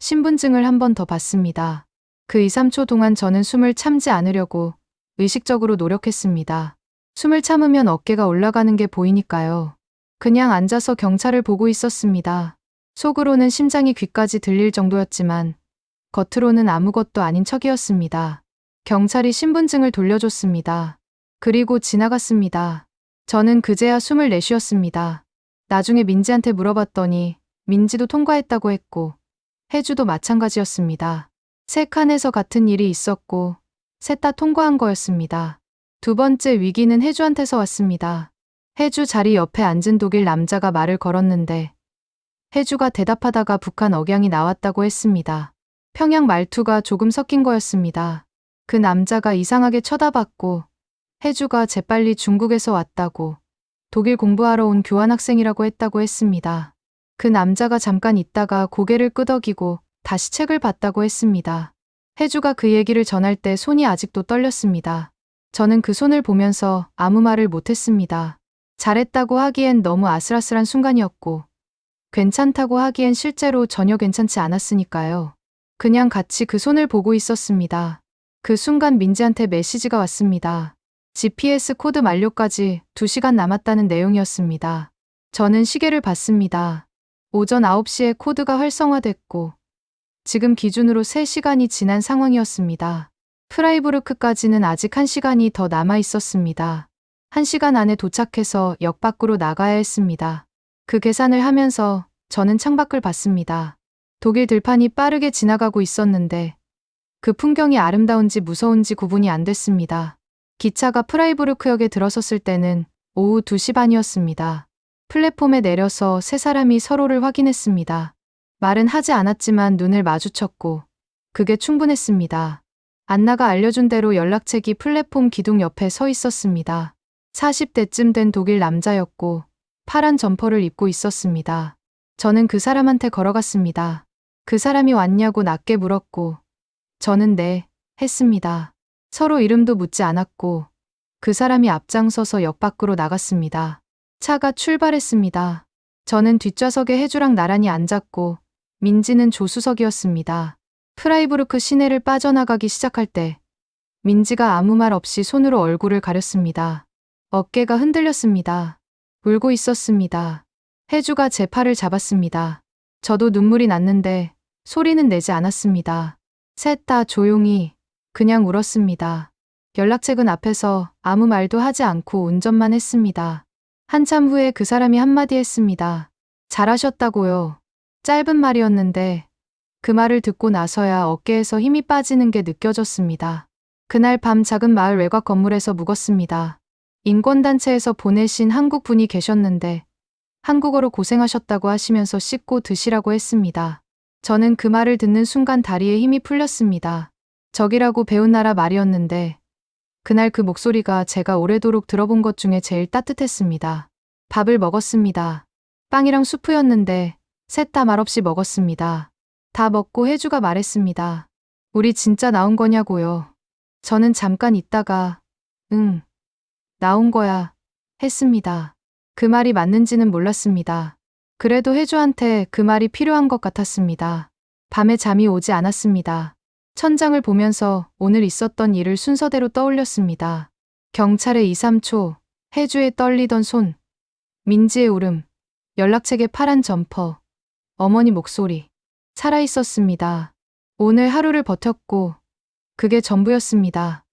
신분증을 한 번 더 봤습니다. 그 2, 3초 동안 저는 숨을 참지 않으려고 의식적으로 노력했습니다. 숨을 참으면 어깨가 올라가는 게 보이니까요. 그냥 앉아서 경찰을 보고 있었습니다. 속으로는 심장이 귀까지 들릴 정도였지만 겉으로는 아무것도 아닌 척이었습니다. 경찰이 신분증을 돌려줬습니다. 그리고 지나갔습니다. 저는 그제야 숨을 내쉬었습니다. 나중에 민지한테 물어봤더니 민지도 통과했다고 했고 혜주도 마찬가지였습니다. 세 칸에서 같은 일이 있었고 셋 다 통과한 거였습니다. 두 번째 위기는 혜주한테서 왔습니다. 혜주 자리 옆에 앉은 독일 남자가 말을 걸었는데 혜주가 대답하다가 북한 억양이 나왔다고 했습니다. 평양 말투가 조금 섞인 거였습니다. 그 남자가 이상하게 쳐다봤고 혜주가 재빨리 중국에서 왔다고 독일 공부하러 온 교환학생이라고 했다고 했습니다. 그 남자가 잠깐 있다가 고개를 끄덕이고 다시 책을 봤다고 했습니다. 혜주가 그 얘기를 전할 때 손이 아직도 떨렸습니다. 저는 그 손을 보면서 아무 말을 못했습니다. 잘했다고 하기엔 너무 아슬아슬한 순간이었고 괜찮다고 하기엔 실제로 전혀 괜찮지 않았으니까요. 그냥 같이 그 손을 보고 있었습니다. 그 순간 민지한테 메시지가 왔습니다. GPS 코드 만료까지 2시간 남았다는 내용이었습니다. 저는 시계를 봤습니다. 오전 9시에 코드가 활성화됐고 지금 기준으로 3시간이 지난 상황이었습니다. 프라이부르크까지는 아직 1시간이 더 남아 있었습니다. 1시간 안에 도착해서 역 밖으로 나가야 했습니다. 그 계산을 하면서 저는 창밖을 봤습니다. 독일 들판이 빠르게 지나가고 있었는데 그 풍경이 아름다운지 무서운지 구분이 안 됐습니다. 기차가 프라이부르크역에 들어섰을 때는 오후 2시 반이었습니다. 플랫폼에 내려서 세 사람이 서로를 확인했습니다. 말은 하지 않았지만 눈을 마주쳤고 그게 충분했습니다. 안나가 알려준 대로 연락책이 플랫폼 기둥 옆에 서 있었습니다. 40대쯤 된 독일 남자였고 파란 점퍼를 입고 있었습니다. 저는 그 사람한테 걸어갔습니다. 그 사람이 왔냐고 낮게 물었고 저는 네, 했습니다. 서로 이름도 묻지 않았고 그 사람이 앞장서서 역 밖으로 나갔습니다. 차가 출발했습니다. 저는 뒷좌석에 혜주랑 나란히 앉았고 민지는 조수석이었습니다. 프라이부르크 시내를 빠져나가기 시작할 때 민지가 아무 말 없이 손으로 얼굴을 가렸습니다. 어깨가 흔들렸습니다. 울고 있었습니다. 혜주가 제 팔을 잡았습니다. 저도 눈물이 났는데 소리는 내지 않았습니다. 셋 다 조용히 그냥 울었습니다. 연락책은 앞에서 아무 말도 하지 않고 운전만 했습니다. 한참 후에 그 사람이 한마디 했습니다. 잘하셨다고요. 짧은 말이었는데 그 말을 듣고 나서야 어깨에서 힘이 빠지는 게 느껴졌습니다. 그날 밤 작은 마을 외곽 건물에서 묵었습니다. 인권단체에서 보내신 한국 분이 계셨는데 한국어로 고생하셨다고 하시면서 씻고 드시라고 했습니다. 저는 그 말을 듣는 순간 다리에 힘이 풀렸습니다. 적이라고 배운 나라 말이었는데 그날 그 목소리가 제가 오래도록 들어본 것 중에 제일 따뜻했습니다. 밥을 먹었습니다. 빵이랑 수프였는데 셋 다 말없이 먹었습니다. 다 먹고 혜주가 말했습니다. 우리 진짜 나온 거냐고요. 저는 잠깐 있다가 응, 나온 거야 했습니다. 그 말이 맞는지는 몰랐습니다. 그래도 혜주한테 그 말이 필요한 것 같았습니다. 밤에 잠이 오지 않았습니다. 천장을 보면서 오늘 있었던 일을 순서대로 떠올렸습니다. 경찰의 2, 3초, 혜주의 떨리던 손, 민지의 울음, 연락책의 파란 점퍼, 어머니 목소리. 살아있었습니다. 오늘 하루를 버텼고 그게 전부였습니다.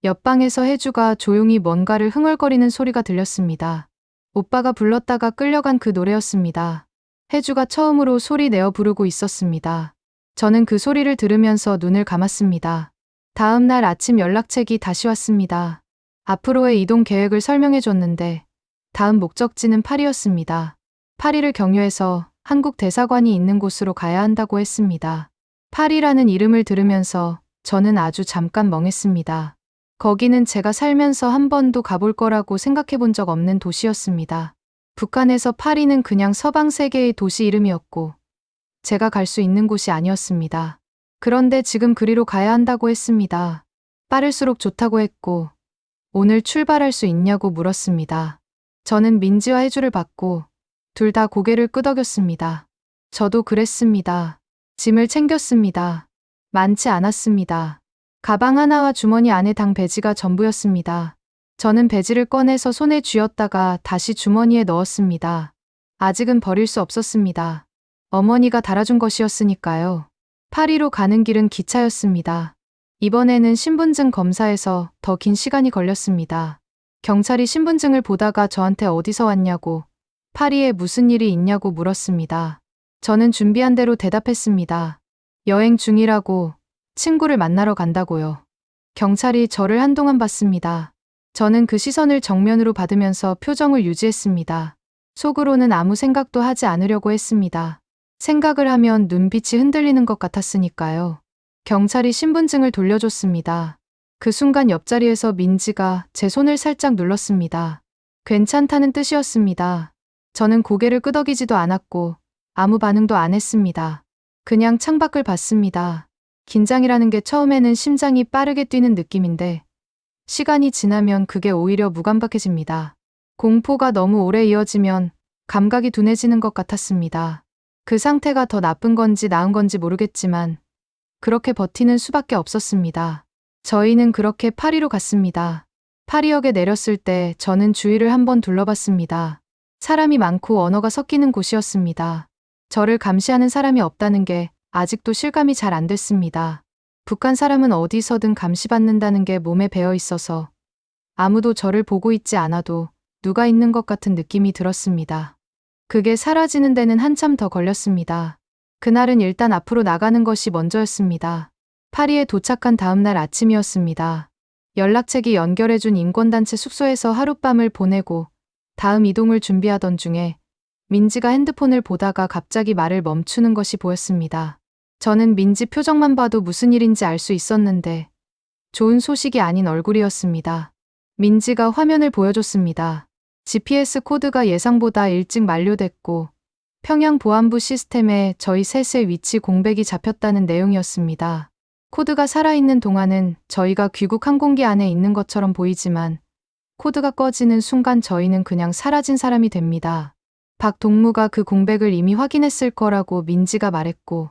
옆방에서 혜주가 조용히 뭔가를 흥얼거리는 소리가 들렸습니다. 오빠가 불렀다가 끌려간 그 노래였습니다. 혜주가 처음으로 소리 내어 부르고 있었습니다. 저는 그 소리를 들으면서 눈을 감았습니다. 다음 날 아침 연락책이 다시 왔습니다. 앞으로의 이동 계획을 설명해 줬는데 다음 목적지는 파리였습니다. 파리를 경유해서 한국 대사관이 있는 곳으로 가야 한다고 했습니다. 파리라는 이름을 들으면서 저는 아주 잠깐 멍했습니다. 거기는 제가 살면서 한 번도 가볼 거라고 생각해 본 적 없는 도시였습니다. 북한에서 파리는 그냥 서방 세계의 도시 이름이었고 제가 갈 수 있는 곳이 아니었습니다. 그런데 지금 그리로 가야 한다고 했습니다. 빠를수록 좋다고 했고 오늘 출발할 수 있냐고 물었습니다. 저는 민지와 혜주를 봤고 둘 다 고개를 끄덕였습니다. 저도 그랬습니다. 짐을 챙겼습니다. 많지 않았습니다. 가방 하나와 주머니 안에 당 배지가 전부였습니다. 저는 배지를 꺼내서 손에 쥐었다가 다시 주머니에 넣었습니다. 아직은 버릴 수 없었습니다. 어머니가 달아준 것이었으니까요. 파리로 가는 길은 기차였습니다. 이번에는 신분증 검사에서 더 긴 시간이 걸렸습니다. 경찰이 신분증을 보다가 저한테 어디서 왔냐고, 파리에 무슨 일이 있냐고 물었습니다. 저는 준비한 대로 대답했습니다. 여행 중이라고, 친구를 만나러 간다고요. 경찰이 저를 한동안 봤습니다. 저는 그 시선을 정면으로 받으면서 표정을 유지했습니다. 속으로는 아무 생각도 하지 않으려고 했습니다. 생각을 하면 눈빛이 흔들리는 것 같았으니까요. 경찰이 신분증을 돌려줬습니다. 그 순간 옆자리에서 민지가 제 손을 살짝 눌렀습니다. 괜찮다는 뜻이었습니다. 저는 고개를 끄덕이지도 않았고 아무 반응도 안 했습니다. 그냥 창밖을 봤습니다. 긴장이라는 게 처음에는 심장이 빠르게 뛰는 느낌인데 시간이 지나면 그게 오히려 무감각해집니다. 공포가 너무 오래 이어지면 감각이 둔해지는 것 같았습니다. 그 상태가 더 나쁜 건지 나은 건지 모르겠지만 그렇게 버티는 수밖에 없었습니다. 저희는 그렇게 파리로 갔습니다. 파리역에 내렸을 때 저는 주위를 한번 둘러봤습니다. 사람이 많고 언어가 섞이는 곳이었습니다. 저를 감시하는 사람이 없다는 게 아직도 실감이 잘 안 됐습니다. 북한 사람은 어디서든 감시받는다는 게 몸에 배어 있어서 아무도 저를 보고 있지 않아도 누가 있는 것 같은 느낌이 들었습니다. 그게 사라지는 데는 한참 더 걸렸습니다. 그날은 일단 앞으로 나가는 것이 먼저였습니다. 파리에 도착한 다음 날 아침이었습니다. 연락책이 연결해준 인권단체 숙소에서 하룻밤을 보내고 다음 이동을 준비하던 중에 민지가 핸드폰을 보다가 갑자기 말을 멈추는 것이 보였습니다. 저는 민지 표정만 봐도 무슨 일인지 알 수 있었는데 좋은 소식이 아닌 얼굴이었습니다. 민지가 화면을 보여줬습니다. GPS 코드가 예상보다 일찍 만료됐고 평양 보안부 시스템에 저희 셋의 위치 공백이 잡혔다는 내용이었습니다. 코드가 살아있는 동안은 저희가 귀국 항공기 안에 있는 것처럼 보이지만 코드가 꺼지는 순간 저희는 그냥 사라진 사람이 됩니다. 박 동무가 그 공백을 이미 확인했을 거라고 민지가 말했고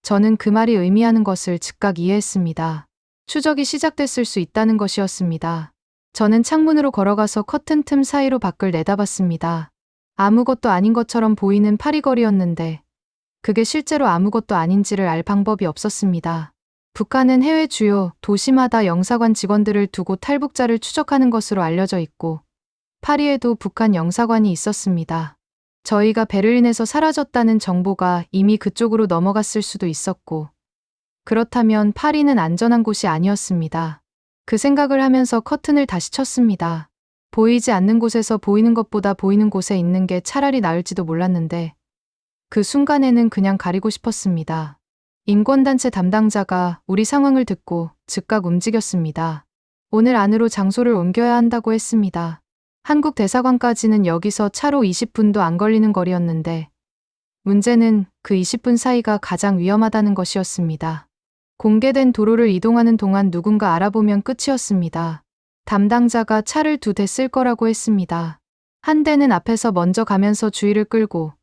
저는 그 말이 의미하는 것을 즉각 이해했습니다. 추적이 시작됐을 수 있다는 것이었습니다. 저는 창문으로 걸어가서 커튼 틈 사이로 밖을 내다봤습니다. 아무것도 아닌 것처럼 보이는 파리거리였는데 그게 실제로 아무것도 아닌지를 알 방법이 없었습니다. 북한은 해외 주요 도시마다 영사관 직원들을 두고 탈북자를 추적하는 것으로 알려져 있고 파리에도 북한 영사관이 있었습니다. 저희가 베를린에서 사라졌다는 정보가 이미 그쪽으로 넘어갔을 수도 있었고 그렇다면 파리는 안전한 곳이 아니었습니다. 그 생각을 하면서 커튼을 다시 쳤습니다. 보이지 않는 곳에서 보이는 것보다 보이는 곳에 있는 게 차라리 나을지도 몰랐는데 그 순간에는 그냥 가리고 싶었습니다. 인권단체 담당자가 우리 상황을 듣고 즉각 움직였습니다. 오늘 안으로 장소를 옮겨야 한다고 했습니다. 한국 대사관까지는 여기서 차로 20분도 안 걸리는 거리였는데 문제는 그 20분 사이가 가장 위험하다는 것이었습니다. 공개된 도로를 이동하는 동안 누군가 알아보면 끝이었습니다. 담당자가 차를 2대 쓸 거라고 했습니다. 한 대는 앞에서 먼저 가면서 주의를 끌고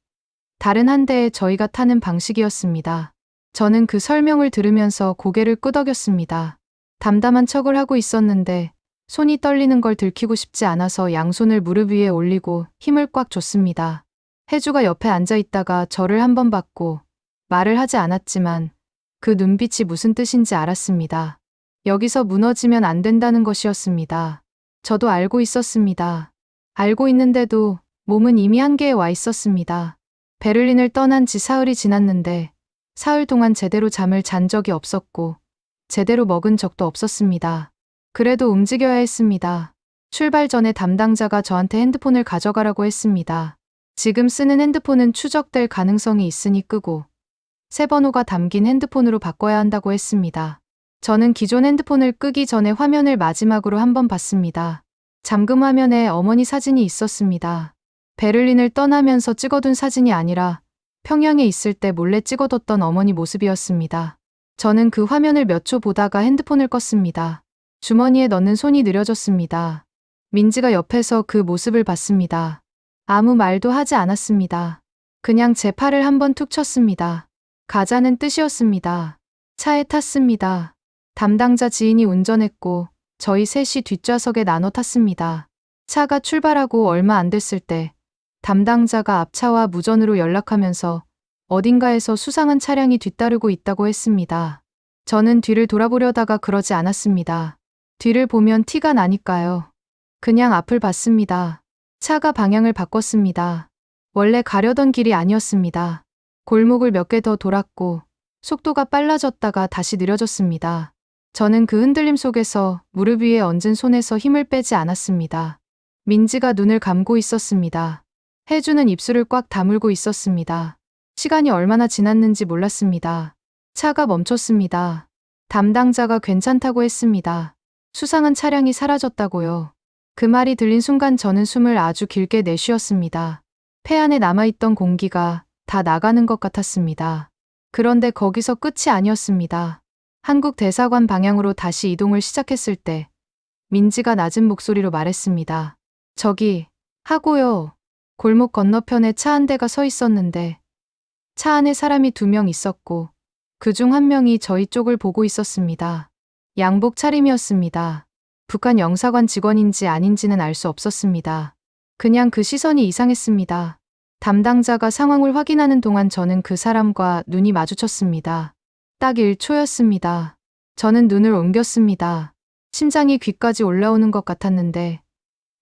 다른 한 대에 저희가 타는 방식이었습니다. 저는 그 설명을 들으면서 고개를 끄덕였습니다. 담담한 척을 하고 있었는데 손이 떨리는 걸 들키고 싶지 않아서 양손을 무릎 위에 올리고 힘을 꽉 줬습니다. 혜주가 옆에 앉아 있다가 저를 한번 봤고 말을 하지 않았지만 그 눈빛이 무슨 뜻인지 알았습니다. 여기서 무너지면 안 된다는 것이었습니다. 저도 알고 있었습니다. 알고 있는데도 몸은 이미 한계에 와 있었습니다. 베를린을 떠난 지 사흘이 지났는데 사흘 동안 제대로 잠을 잔 적이 없었고 제대로 먹은 적도 없었습니다. 그래도 움직여야 했습니다. 출발 전에 담당자가 저한테 핸드폰을 가져가라고 했습니다. 지금 쓰는 핸드폰은 추적될 가능성이 있으니 끄고 새 번호가 담긴 핸드폰으로 바꿔야 한다고 했습니다. 저는 기존 핸드폰을 끄기 전에 화면을 마지막으로 한번 봤습니다. 잠금 화면에 어머니 사진이 있었습니다. 베를린을 떠나면서 찍어둔 사진이 아니라 평양에 있을 때 몰래 찍어뒀던 어머니 모습이었습니다. 저는 그 화면을 몇 초 보다가 핸드폰을 껐습니다. 주머니에 넣는 손이 느려졌습니다. 민지가 옆에서 그 모습을 봤습니다. 아무 말도 하지 않았습니다. 그냥 제 팔을 한번 툭 쳤습니다. 가자는 뜻이었습니다. 차에 탔습니다. 담당자 지인이 운전했고 저희 셋이 뒷좌석에 나눠 탔습니다. 차가 출발하고 얼마 안 됐을 때 담당자가 앞차와 무전으로 연락하면서 어딘가에서 수상한 차량이 뒤따르고 있다고 했습니다. 저는 뒤를 돌아보려다가 그러지 않았습니다. 뒤를 보면 티가 나니까요. 그냥 앞을 봤습니다. 차가 방향을 바꿨습니다. 원래 가려던 길이 아니었습니다. 골목을 몇 개 더 돌았고 속도가 빨라졌다가 다시 느려졌습니다. 저는 그 흔들림 속에서 무릎 위에 얹은 손에서 힘을 빼지 않았습니다. 민지가 눈을 감고 있었습니다. 혜주는 입술을 꽉 다물고 있었습니다. 시간이 얼마나 지났는지 몰랐습니다. 차가 멈췄습니다. 담당자가 괜찮다고 했습니다. 수상한 차량이 사라졌다고요. 그 말이 들린 순간 저는 숨을 아주 길게 내쉬었습니다. 폐 안에 남아있던 공기가 다 나가는 것 같았습니다. 그런데 거기서 끝이 아니었습니다. 한국 대사관 방향으로 다시 이동을 시작했을 때 민지가 낮은 목소리로 말했습니다. 저기 하고요. 골목 건너편에 차 한 대가 서 있었는데 차 안에 사람이 2명 있었고 그중 1명이 저희 쪽을 보고 있었습니다. 양복 차림이었습니다. 북한 영사관 직원인지 아닌지는 알 수 없었습니다. 그냥 그 시선이 이상했습니다. 담당자가 상황을 확인하는 동안 저는 그 사람과 눈이 마주쳤습니다. 딱 1초였습니다. 저는 눈을 옮겼습니다. 심장이 귀까지 올라오는 것 같았는데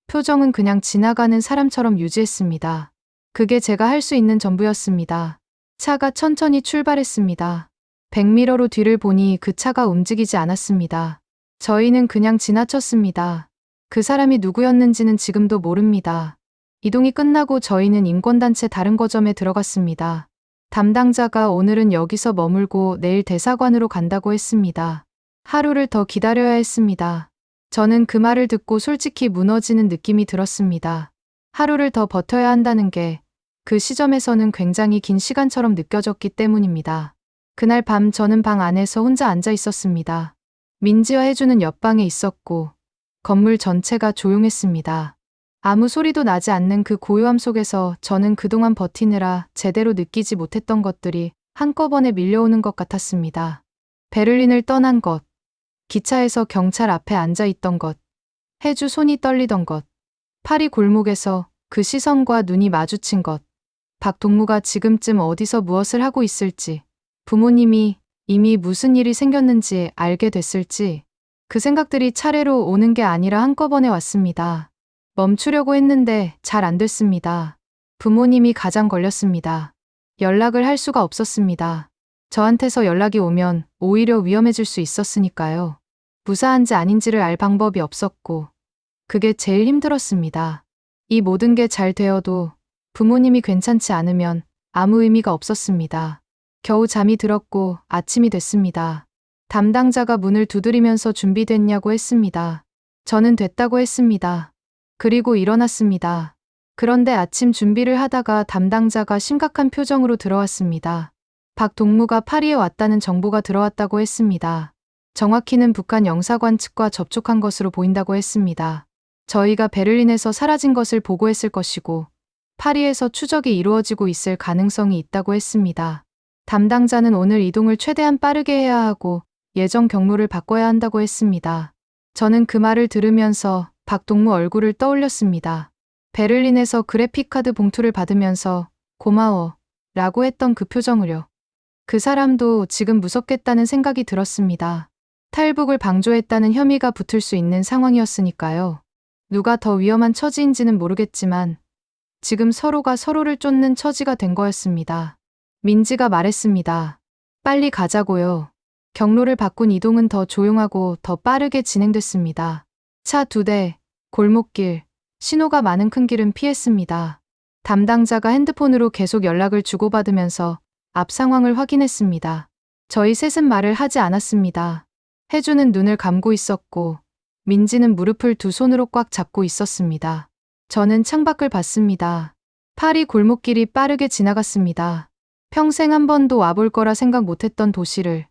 표정은 그냥 지나가는 사람처럼 유지했습니다. 그게 제가 할 수 있는 전부였습니다. 차가 천천히 출발했습니다. 백미러로 뒤를 보니 그 차가 움직이지 않았습니다. 저희는 그냥 지나쳤습니다. 그 사람이 누구였는지는 지금도 모릅니다. 이동이 끝나고 저희는 인권단체 다른 거점에 들어갔습니다. 담당자가 오늘은 여기서 머물고 내일 대사관으로 간다고 했습니다. 하루를 더 기다려야 했습니다. 저는 그 말을 듣고 솔직히 무너지는 느낌이 들었습니다. 하루를 더 버텨야 한다는 게 그 시점에서는 굉장히 긴 시간처럼 느껴졌기 때문입니다. 그날 밤 저는 방 안에서 혼자 앉아 있었습니다. 민지와 혜주는 옆방에 있었고 건물 전체가 조용했습니다. 아무 소리도 나지 않는 그 고요함 속에서 저는 그동안 버티느라 제대로 느끼지 못했던 것들이 한꺼번에 밀려오는 것 같았습니다. 베를린을 떠난 것, 기차에서 경찰 앞에 앉아 있던 것, 혜주 손이 떨리던 것, 파리 골목에서 그 시선과 눈이 마주친 것, 박동무가 지금쯤 어디서 무엇을 하고 있을지, 부모님이 이미 무슨 일이 생겼는지 알게 됐을지, 그 생각들이 차례로 오는 게 아니라 한꺼번에 왔습니다. 멈추려고 했는데 잘 안 됐습니다. 부모님이 가장 걸렸습니다. 연락을 할 수가 없었습니다. 저한테서 연락이 오면 오히려 위험해질 수 있었으니까요. 무사한지 아닌지를 알 방법이 없었고, 그게 제일 힘들었습니다. 이 모든 게 잘 되어도 부모님이 괜찮지 않으면 아무 의미가 없었습니다. 겨우 잠이 들었고 아침이 됐습니다. 담당자가 문을 두드리면서 준비됐냐고 했습니다. 저는 됐다고 했습니다. 그리고 일어났습니다. 그런데 아침 준비를 하다가 담당자가 심각한 표정으로 들어왔습니다. 박동무가 파리에 왔다는 정보가 들어왔다고 했습니다. 정확히는 북한 영사관 측과 접촉한 것으로 보인다고 했습니다. 저희가 베를린에서 사라진 것을 보고했을 것이고 파리에서 추적이 이루어지고 있을 가능성이 있다고 했습니다. 담당자는 오늘 이동을 최대한 빠르게 해야 하고 예정 경로를 바꿔야 한다고 했습니다. 저는 그 말을 들으면서 박동무 얼굴을 떠올렸습니다. 베를린에서 그래픽카드 봉투를 받으면서 고마워 라고 했던 그 표정을요. 그 사람도 지금 무섭겠다는 생각이 들었습니다. 탈북을 방조했다는 혐의가 붙을 수 있는 상황이었으니까요. 누가 더 위험한 처지인지는 모르겠지만 지금 서로가 서로를 쫓는 처지가 된 거였습니다. 민지가 말했습니다. 빨리 가자고요. 경로를 바꾼 이동은 더 조용하고 더 빠르게 진행됐습니다. 차 2대, 골목길, 신호가 많은 큰 길은 피했습니다. 담당자가 핸드폰으로 계속 연락을 주고받으면서 앞 상황을 확인했습니다. 저희 셋은 말을 하지 않았습니다. 혜주는 눈을 감고 있었고 민지는 무릎을 2 손으로 꽉 잡고 있었습니다. 저는 창밖을 봤습니다. 파리 골목길이 빠르게 지나갔습니다. 평생 한 번도 와볼 거라 생각 못했던 도시를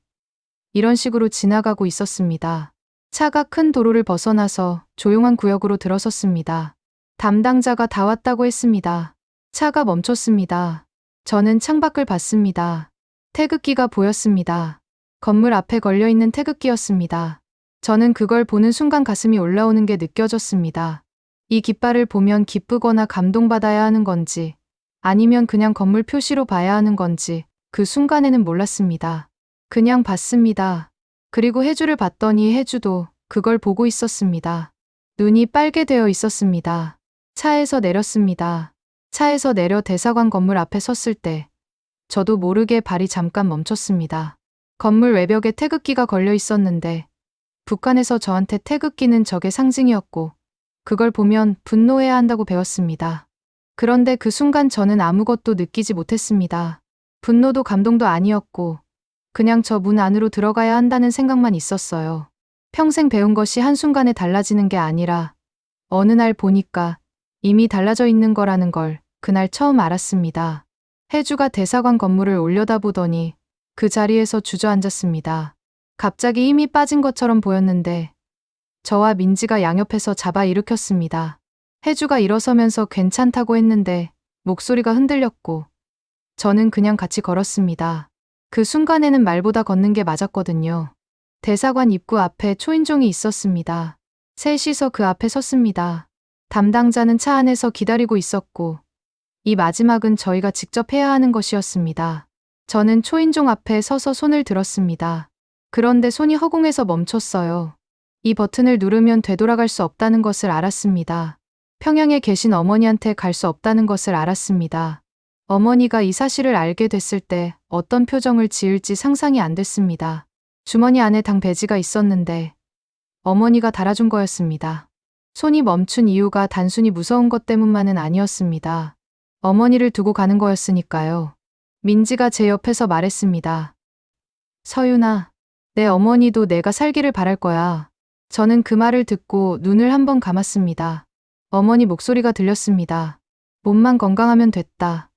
이런 식으로 지나가고 있었습니다. 차가 큰 도로를 벗어나서 조용한 구역으로 들어섰습니다. 담당자가 다 왔다고 했습니다. 차가 멈췄습니다. 저는 창밖을 봤습니다. 태극기가 보였습니다. 건물 앞에 걸려있는 태극기였습니다. 저는 그걸 보는 순간 가슴이 올라오는 게 느껴졌습니다. 이 깃발을 보면 기쁘거나 감동받아야 하는 건지 아니면 그냥 건물 표시로 봐야 하는 건지 그 순간에는 몰랐습니다. 그냥 봤습니다. 그리고 혜주를 봤더니 혜주도 그걸 보고 있었습니다. 눈이 빨개 되어 있었습니다. 차에서 내렸습니다. 차에서 내려 대사관 건물 앞에 섰을 때 저도 모르게 발이 잠깐 멈췄습니다. 건물 외벽에 태극기가 걸려 있었는데 북한에서 저한테 태극기는 적의 상징이었고 그걸 보면 분노해야 한다고 배웠습니다. 그런데 그 순간 저는 아무것도 느끼지 못했습니다. 분노도 감동도 아니었고 그냥 저 문 안으로 들어가야 한다는 생각만 있었어요. 평생 배운 것이 한순간에 달라지는 게 아니라 어느 날 보니까 이미 달라져 있는 거라는 걸 그날 처음 알았습니다. 혜주가 대사관 건물을 올려다보더니 그 자리에서 주저앉았습니다. 갑자기 힘이 빠진 것처럼 보였는데 저와 민지가 양옆에서 잡아 일으켰습니다. 혜주가 일어서면서 괜찮다고 했는데 목소리가 흔들렸고 저는 그냥 같이 걸었습니다. 그 순간에는 말보다 걷는 게 맞았거든요. 대사관 입구 앞에 초인종이 있었습니다. 셋이서 그 앞에 섰습니다. 담당자는 차 안에서 기다리고 있었고, 이 마지막은 저희가 직접 해야 하는 것이었습니다. 저는 초인종 앞에 서서 손을 들었습니다. 그런데 손이 허공에서 멈췄어요. 이 버튼을 누르면 되돌아갈 수 없다는 것을 알았습니다. 평양에 계신 어머니한테 갈 수 없다는 것을 알았습니다. 어머니가 이 사실을 알게 됐을 때 어떤 표정을 지을지 상상이 안 됐습니다. 주머니 안에 당 배지가 있었는데 어머니가 달아준 거였습니다. 손이 멈춘 이유가 단순히 무서운 것 때문만은 아니었습니다. 어머니를 두고 가는 거였으니까요. 민지가 제 옆에서 말했습니다. 서윤아, 내 어머니도 내가 살기를 바랄 거야. 저는 그 말을 듣고 눈을 한번 감았습니다. 어머니 목소리가 들렸습니다. 몸만 건강하면 됐다.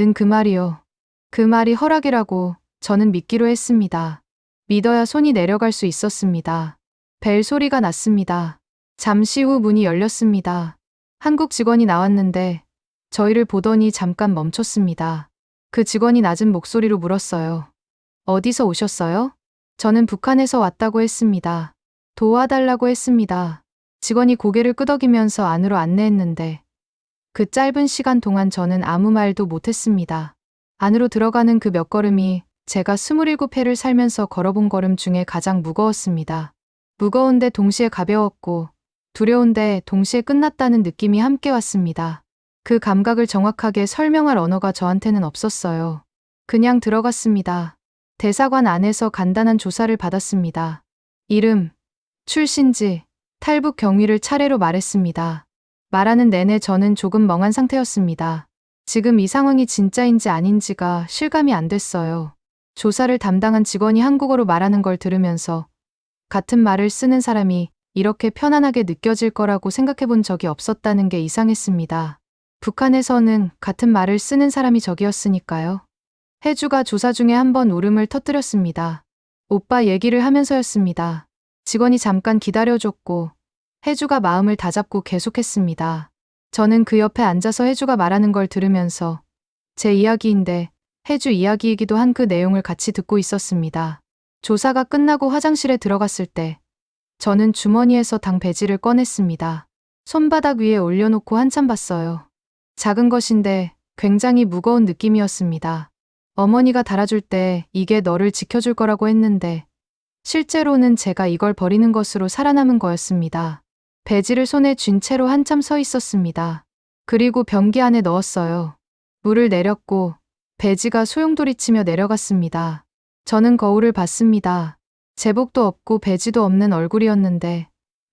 는 그 말이요. 그 말이 허락이라고 저는 믿기로 했습니다. 믿어야 손이 내려갈 수 있었습니다. 벨 소리가 났습니다. 잠시 후 문이 열렸습니다. 한국 직원이 나왔는데 저희를 보더니 잠깐 멈췄습니다. 그 직원이 낮은 목소리로 물었어요. 어디서 오셨어요? 저는 북한에서 왔다고 했습니다. 도와달라고 했습니다. 직원이 고개를 끄덕이면서 안으로 안내했는데 그 짧은 시간 동안 저는 아무 말도 못했습니다. 안으로 들어가는 그 몇 걸음이 제가 27회를 살면서 걸어본 걸음 중에 가장 무거웠습니다. 무거운데 동시에 가벼웠고 두려운데 동시에 끝났다는 느낌이 함께 왔습니다. 그 감각을 정확하게 설명할 언어가 저한테는 없었어요. 그냥 들어갔습니다. 대사관 안에서 간단한 조사를 받았습니다. 이름, 출신지, 탈북 경위를 차례로 말했습니다. 말하는 내내 저는 조금 멍한 상태였습니다. 지금 이 상황이 진짜인지 아닌지가 실감이 안 됐어요. 조사를 담당한 직원이 한국어로 말하는 걸 들으면서 같은 말을 쓰는 사람이 이렇게 편안하게 느껴질 거라고 생각해 본 적이 없었다는 게 이상했습니다. 북한에서는 같은 말을 쓰는 사람이 적이었으니까요. 혜주가 조사 중에 한번 울음을 터뜨렸습니다. 오빠 얘기를 하면서였습니다. 직원이 잠깐 기다려줬고 혜주가 마음을 다잡고 계속했습니다. 저는 그 옆에 앉아서 혜주가 말하는 걸 들으면서 제 이야기인데 혜주 이야기이기도 한 그 내용을 같이 듣고 있었습니다. 조사가 끝나고 화장실에 들어갔을 때 저는 주머니에서 당 배지를 꺼냈습니다. 손바닥 위에 올려놓고 한참 봤어요. 작은 것인데 굉장히 무거운 느낌이었습니다. 어머니가 달아줄 때 이게 너를 지켜줄 거라고 했는데 실제로는 제가 이걸 버리는 것으로 살아남은 거였습니다. 배지를 손에 쥔 채로 한참 서 있었습니다. 그리고 변기 안에 넣었어요. 물을 내렸고 배지가 소용돌이치며 내려갔습니다. 저는 거울을 봤습니다. 제복도 없고 배지도 없는 얼굴이었는데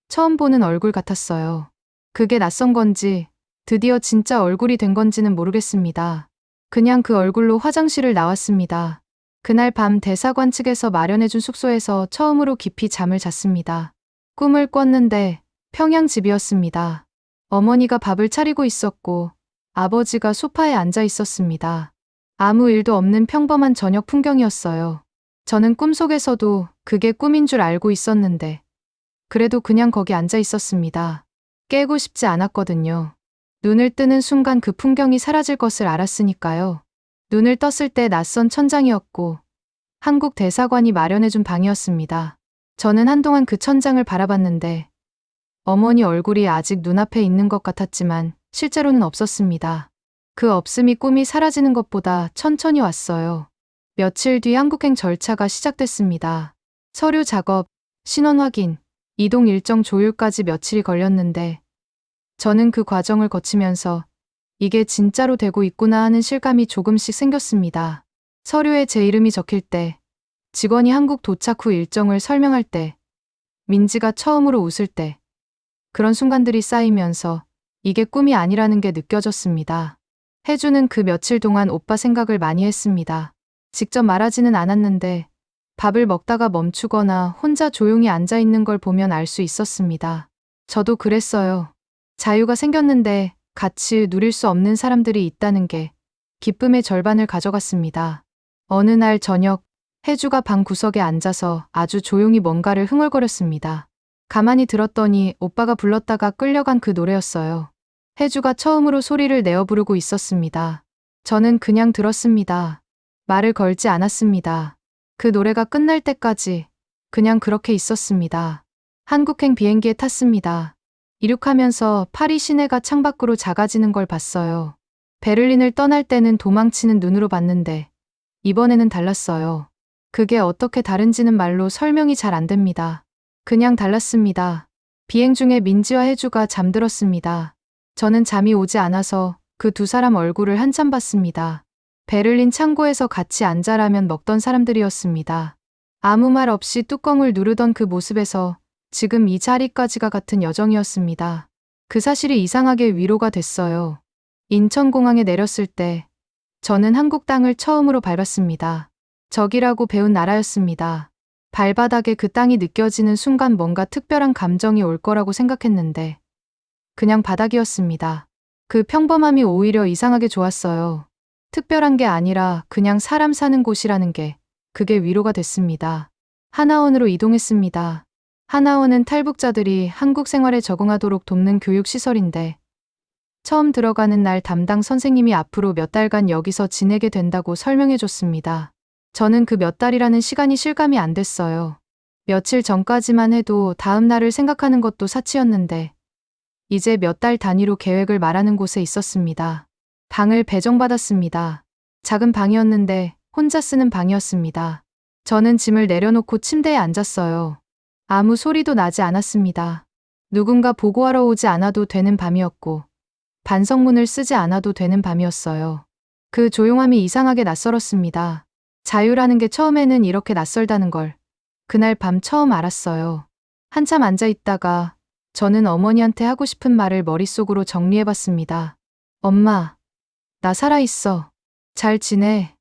처음 보는 얼굴 같았어요. 그게 낯선 건지 드디어 진짜 얼굴이 된 건지는 모르겠습니다. 그냥 그 얼굴로 화장실을 나왔습니다. 그날 밤 대사관 측에서 마련해준 숙소에서 처음으로 깊이 잠을 잤습니다. 꿈을 꿨는데 평양 집이었습니다. 어머니가 밥을 차리고 있었고 아버지가 소파에 앉아 있었습니다. 아무 일도 없는 평범한 저녁 풍경이었어요. 저는 꿈속에서도 그게 꿈인 줄 알고 있었는데 그래도 그냥 거기 앉아 있었습니다. 깨고 싶지 않았거든요. 눈을 뜨는 순간 그 풍경이 사라질 것을 알았으니까요. 눈을 떴을 때 낯선 천장이었고 한국 대사관이 마련해준 방이었습니다. 저는 한동안 그 천장을 바라봤는데 어머니 얼굴이 아직 눈앞에 있는 것 같았지만 실제로는 없었습니다. 그 없음이 꿈이 사라지는 것보다 천천히 왔어요. 며칠 뒤 한국행 절차가 시작됐습니다. 서류 작업, 신원 확인, 이동 일정 조율까지 며칠이 걸렸는데 저는 그 과정을 거치면서 이게 진짜로 되고 있구나 하는 실감이 조금씩 생겼습니다. 서류에 제 이름이 적힐 때, 직원이 한국 도착 후 일정을 설명할 때, 민지가 처음으로 웃을 때, 그런 순간들이 쌓이면서 이게 꿈이 아니라는 게 느껴졌습니다. 혜주는 그 며칠 동안 오빠 생각을 많이 했습니다. 직접 말하지는 않았는데 밥을 먹다가 멈추거나 혼자 조용히 앉아 있는 걸 보면 알 수 있었습니다. 저도 그랬어요. 자유가 생겼는데 같이 누릴 수 없는 사람들이 있다는 게 기쁨의 절반을 가져갔습니다. 어느 날 저녁, 혜주가 방 구석에 앉아서 아주 조용히 뭔가를 흥얼거렸습니다. 가만히 들었더니 오빠가 불렀다가 끌려간 그 노래였어요. 혜주가 처음으로 소리를 내어 부르고 있었습니다. 저는 그냥 들었습니다. 말을 걸지 않았습니다. 그 노래가 끝날 때까지 그냥 그렇게 있었습니다. 한국행 비행기에 탔습니다. 이륙하면서 파리 시내가 창밖으로 작아지는 걸 봤어요. 베를린을 떠날 때는 도망치는 눈으로 봤는데 이번에는 달랐어요. 그게 어떻게 다른지는 말로 설명이 잘 안 됩니다. 그냥 달랐습니다. 비행 중에 민지와 혜주가 잠들었습니다. 저는 잠이 오지 않아서 그 두 사람 얼굴을 한참 봤습니다. 베를린 창고에서 같이 앉아 라면 먹던 사람들이었습니다. 아무 말 없이 뚜껑을 누르던 그 모습에서 지금 이 자리까지가 같은 여정이었습니다. 그 사실이 이상하게 위로가 됐어요. 인천공항에 내렸을 때 저는 한국 땅을 처음으로 밟았습니다. 적이라고 배운 나라였습니다. 발바닥에 그 땅이 느껴지는 순간 뭔가 특별한 감정이 올 거라고 생각했는데 그냥 바닥이었습니다. 그 평범함이 오히려 이상하게 좋았어요. 특별한 게 아니라 그냥 사람 사는 곳이라는 게 그게 위로가 됐습니다. 하나원으로 이동했습니다. 하나원은 탈북자들이 한국 생활에 적응하도록 돕는 교육시설인데 처음 들어가는 날 담당 선생님이 앞으로 몇 달간 여기서 지내게 된다고 설명해 줬습니다. 저는 그 몇 달이라는 시간이 실감이 안 됐어요. 며칠 전까지만 해도 다음 날을 생각하는 것도 사치였는데 이제 몇 달 단위로 계획을 말하는 곳에 있었습니다. 방을 배정받았습니다. 작은 방이었는데 혼자 쓰는 방이었습니다. 저는 짐을 내려놓고 침대에 앉았어요. 아무 소리도 나지 않았습니다. 누군가 보고하러 오지 않아도 되는 밤이었고 반성문을 쓰지 않아도 되는 밤이었어요. 그 조용함이 이상하게 낯설었습니다. 자유라는 게 처음에는 이렇게 낯설다는 걸 그날 밤 처음 알았어요. 한참 앉아 있다가 저는 어머니한테 하고 싶은 말을 머릿속으로 정리해봤습니다. 엄마, 나 살아있어. 잘 지내.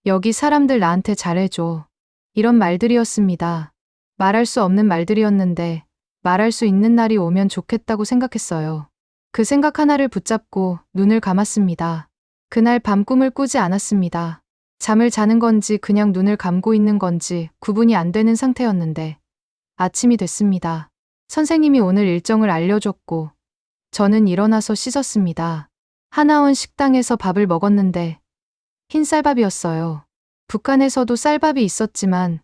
여기 사람들 나한테 잘해줘. 이런 말들이었습니다. 말할 수 없는 말들이었는데 말할 수 있는 날이 오면 좋겠다고 생각했어요. 그 생각 하나를 붙잡고 눈을 감았습니다. 그날 밤 꿈을 꾸지 않았습니다. 잠을 자는 건지 그냥 눈을 감고 있는 건지 구분이 안 되는 상태였는데 아침이 됐습니다. 선생님이 오늘 일정을 알려줬고 저는 일어나서 씻었습니다. 하나원 식당에서 밥을 먹었는데 흰 쌀밥이었어요. 북한에서도 쌀밥이 있었지만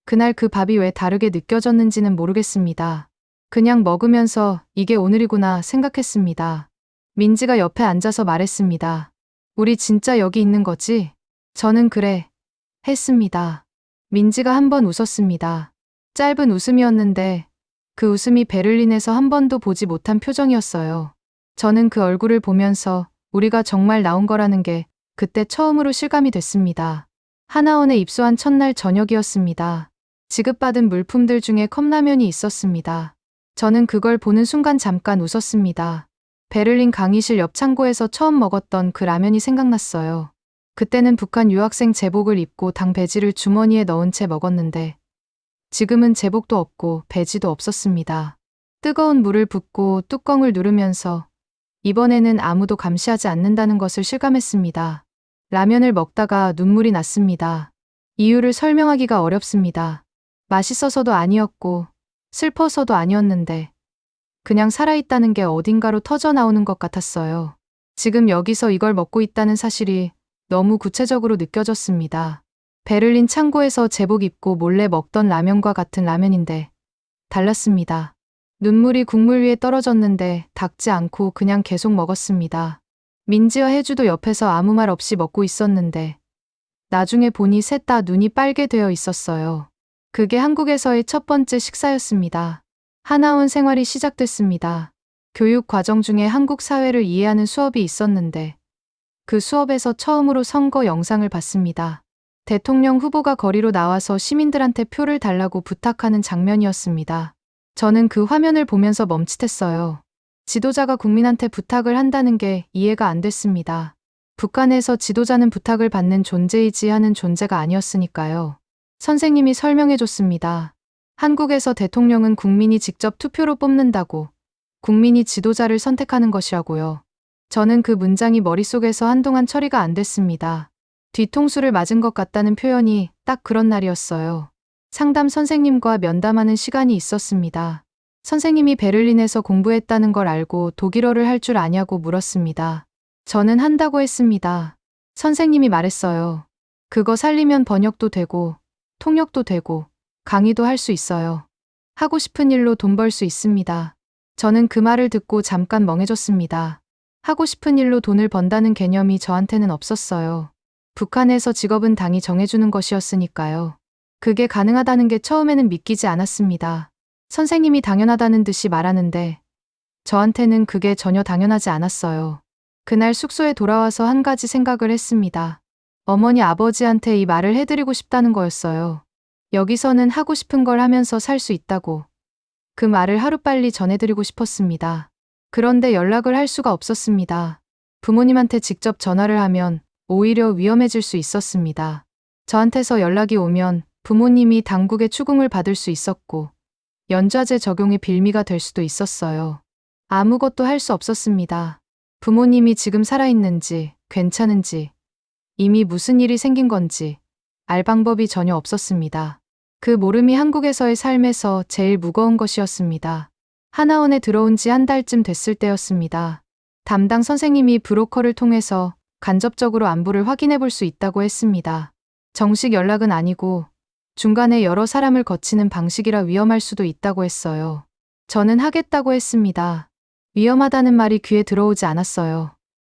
그날 그 밥이 왜 다르게 느껴졌는지는 모르겠습니다. 그냥 먹으면서 이게 오늘이구나 생각했습니다. 민지가 옆에 앉아서 말했습니다. 우리 진짜 여기 있는 거지? 저는 그래. 했습니다. 민지가 한번 웃었습니다. 짧은 웃음이었는데 그 웃음이 베를린에서 한 번도 보지 못한 표정이었어요. 저는 그 얼굴을 보면서 우리가 정말 나온 거라는 게 그때 처음으로 실감이 됐습니다. 하나원에 입소한 첫날 저녁이었습니다. 지급받은 물품들 중에 컵라면이 있었습니다. 저는 그걸 보는 순간 잠깐 웃었습니다. 베를린 강의실 옆 창고에서 처음 먹었던 그 라면이 생각났어요. 그때는 북한 유학생 제복을 입고 당 배지를 주머니에 넣은 채 먹었는데 지금은 제복도 없고 배지도 없었습니다. 뜨거운 물을 붓고 뚜껑을 누르면서 이번에는 아무도 감시하지 않는다는 것을 실감했습니다. 라면을 먹다가 눈물이 났습니다. 이유를 설명하기가 어렵습니다. 맛있어서도 아니었고 슬퍼서도 아니었는데 그냥 살아있다는 게 어딘가로 터져 나오는 것 같았어요. 지금 여기서 이걸 먹고 있다는 사실이 너무 구체적으로 느껴졌습니다. 베를린 창고에서 제복 입고 몰래 먹던 라면과 같은 라면인데 달랐습니다. 눈물이 국물 위에 떨어졌는데 닦지 않고 그냥 계속 먹었습니다. 민지와 혜주도 옆에서 아무 말 없이 먹고 있었는데 나중에 보니 셋 다 눈이 빨개 되어 있었어요. 그게 한국에서의 첫 번째 식사였습니다. 하나원 생활이 시작됐습니다. 교육 과정 중에 한국 사회를 이해하는 수업이 있었는데 그 수업에서 처음으로 선거 영상을 봤습니다. 대통령 후보가 거리로 나와서 시민들한테 표를 달라고 부탁하는 장면이었습니다. 저는 그 화면을 보면서 멈칫했어요. 지도자가 국민한테 부탁을 한다는 게 이해가 안 됐습니다. 북한에서 지도자는 부탁을 받는 존재이지 하는 존재가 아니었으니까요. 선생님이 설명해줬습니다. 한국에서 대통령은 국민이 직접 투표로 뽑는다고, 국민이 지도자를 선택하는 것이라고요. 저는 그 문장이 머릿속에서 한동안 처리가 안 됐습니다. 뒤통수를 맞은 것 같다는 표현이 딱 그런 날이었어요. 상담 선생님과 면담하는 시간이 있었습니다. 선생님이 베를린에서 공부했다는 걸 알고 독일어를 할 줄 아냐고 물었습니다. 저는 한다고 했습니다. 선생님이 말했어요. 그거 살리면 번역도 되고, 통역도 되고, 강의도 할 수 있어요. 하고 싶은 일로 돈 벌 수 있습니다. 저는 그 말을 듣고 잠깐 멍해졌습니다. 하고 싶은 일로 돈을 번다는 개념이 저한테는 없었어요. 북한에서 직업은 당이 정해주는 것이었으니까요. 그게 가능하다는 게 처음에는 믿기지 않았습니다. 선생님이 당연하다는 듯이 말하는데 저한테는 그게 전혀 당연하지 않았어요. 그날 숙소에 돌아와서 한 가지 생각을 했습니다. 어머니 아버지한테 이 말을 해드리고 싶다는 거였어요. 여기서는 하고 싶은 걸 하면서 살 수 있다고. 그 말을 하루빨리 전해드리고 싶었습니다. 그런데 연락을 할 수가 없었습니다. 부모님한테 직접 전화를 하면 오히려 위험해질 수 있었습니다. 저한테서 연락이 오면 부모님이 당국의 추궁을 받을 수 있었고 연좌제 적용의 빌미가 될 수도 있었어요. 아무것도 할 수 없었습니다. 부모님이 지금 살아있는지, 괜찮은지, 이미 무슨 일이 생긴 건지 알 방법이 전혀 없었습니다. 그 모름이 한국에서의 삶에서 제일 무거운 것이었습니다. 하나원에 들어온 지 한 달쯤 됐을 때였습니다. 담당 선생님이 브로커를 통해서 간접적으로 안부를 확인해 볼 수 있다고 했습니다. 정식 연락은 아니고 중간에 여러 사람을 거치는 방식이라 위험할 수도 있다고 했어요. 저는 하겠다고 했습니다. 위험하다는 말이 귀에 들어오지 않았어요.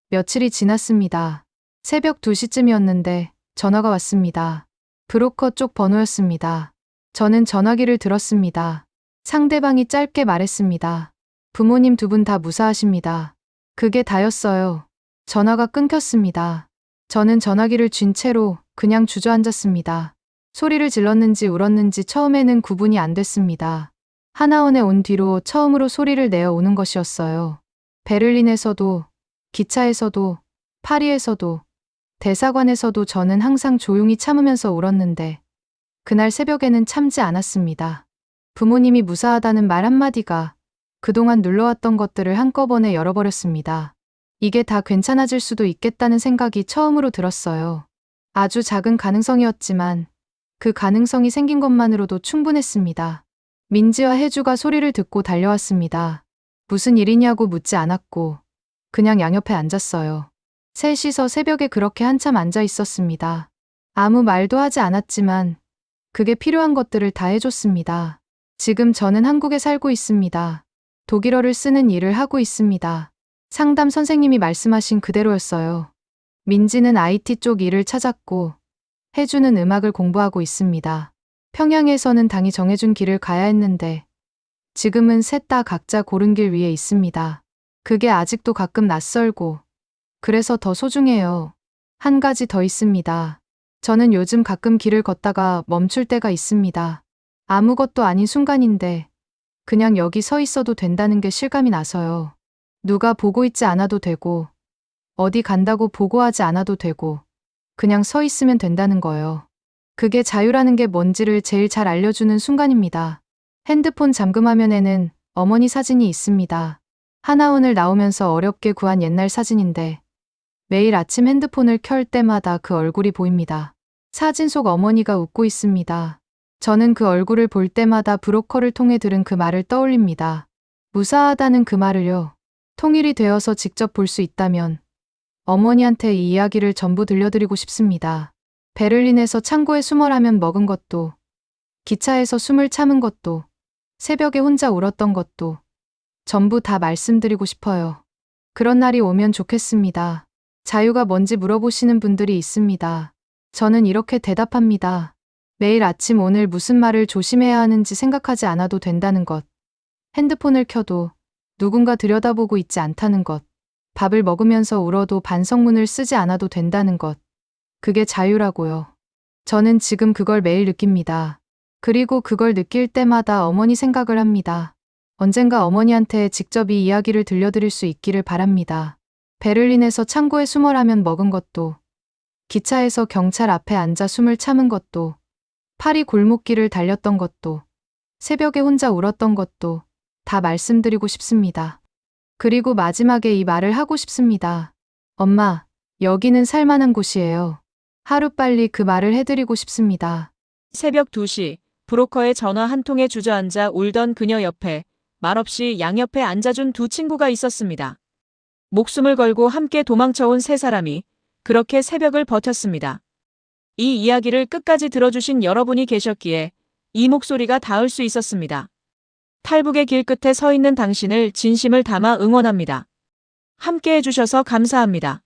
며칠이 지났습니다. 새벽 2시쯤이었는데 전화가 왔습니다. 브로커 쪽 번호였습니다. 저는 전화기를 들었습니다. 상대방이 짧게 말했습니다. 부모님 두 분 다 무사하십니다. 그게 다였어요. 전화가 끊겼습니다. 저는 전화기를 쥔 채로 그냥 주저앉았습니다. 소리를 질렀는지 울었는지 처음에는 구분이 안 됐습니다. 하나원에 온 뒤로 처음으로 소리를 내어 우는 것이었어요. 베를린에서도, 기차에서도, 파리에서도, 대사관에서도 저는 항상 조용히 참으면서 울었는데 그날 새벽에는 참지 않았습니다. 부모님이 무사하다는 말 한마디가 그동안 눌러왔던 것들을 한꺼번에 열어버렸습니다. 이게 다 괜찮아질 수도 있겠다는 생각이 처음으로 들었어요. 아주 작은 가능성이었지만 그 가능성이 생긴 것만으로도 충분했습니다. 민지와 혜주가 소리를 듣고 달려왔습니다. 무슨 일이냐고 묻지 않았고 그냥 양옆에 앉았어요. 셋이서 새벽에 그렇게 한참 앉아 있었습니다. 아무 말도 하지 않았지만 그게 필요한 것들을 다 해줬습니다. 지금 저는 한국에 살고 있습니다. 독일어를 쓰는 일을 하고 있습니다. 상담 선생님이 말씀하신 그대로였어요. 민지는 IT 쪽 일을 찾았고 혜주는 음악을 공부하고 있습니다. 평양에서는 당이 정해준 길을 가야 했는데 지금은 셋 다 각자 고른 길 위에 있습니다. 그게 아직도 가끔 낯설고 그래서 더 소중해요. 한 가지 더 있습니다. 저는 요즘 가끔 길을 걷다가 멈출 때가 있습니다. 아무것도 아닌 순간인데 그냥 여기 서 있어도 된다는 게 실감이 나서요. 누가 보고 있지 않아도 되고 어디 간다고 보고하지 않아도 되고 그냥 서 있으면 된다는 거예요. 그게 자유라는 게 뭔지를 제일 잘 알려주는 순간입니다. 핸드폰 잠금화면에는 어머니 사진이 있습니다. 하나원을 나오면서 어렵게 구한 옛날 사진인데 매일 아침 핸드폰을 켤 때마다 그 얼굴이 보입니다. 사진 속 어머니가 웃고 있습니다. 저는 그 얼굴을 볼 때마다 브로커를 통해 들은 그 말을 떠올립니다. 무사하다는 그 말을요. 통일이 되어서 직접 볼 수 있다면 어머니한테 이 이야기를 전부 들려드리고 싶습니다. 베를린에서 창고에 숨어라면 먹은 것도, 기차에서 숨을 참은 것도, 새벽에 혼자 울었던 것도 전부 다 말씀드리고 싶어요. 그런 날이 오면 좋겠습니다. 자유가 뭔지 물어보시는 분들이 있습니다. 저는 이렇게 대답합니다. 매일 아침 오늘 무슨 말을 조심해야 하는지 생각하지 않아도 된다는 것. 핸드폰을 켜도 누군가 들여다보고 있지 않다는 것. 밥을 먹으면서 울어도 반성문을 쓰지 않아도 된다는 것. 그게 자유라고요. 저는 지금 그걸 매일 느낍니다. 그리고 그걸 느낄 때마다 어머니 생각을 합니다. 언젠가 어머니한테 직접 이 이야기를 들려드릴 수 있기를 바랍니다. 베를린에서 창고에 숨어라면 먹은 것도, 기차에서 경찰 앞에 앉아 숨을 참은 것도, 파리 골목길을 달렸던 것도, 새벽에 혼자 울었던 것도 다 말씀드리고 싶습니다. 그리고 마지막에 이 말을 하고 싶습니다. 엄마, 여기는 살만한 곳이에요. 하루빨리 그 말을 해드리고 싶습니다. 새벽 2시 브로커의 전화 한 통에 주저앉아 울던 그녀 옆에 말없이 양옆에 앉아준 두 친구가 있었습니다. 목숨을 걸고 함께 도망쳐온 세 사람이 그렇게 새벽을 버텼습니다. 이 이야기를 끝까지 들어주신 여러분이 계셨기에 이 목소리가 닿을 수 있었습니다. 탈북의 길 끝에 서 있는 당신을 진심을 담아 응원합니다. 함께 해주셔서 감사합니다.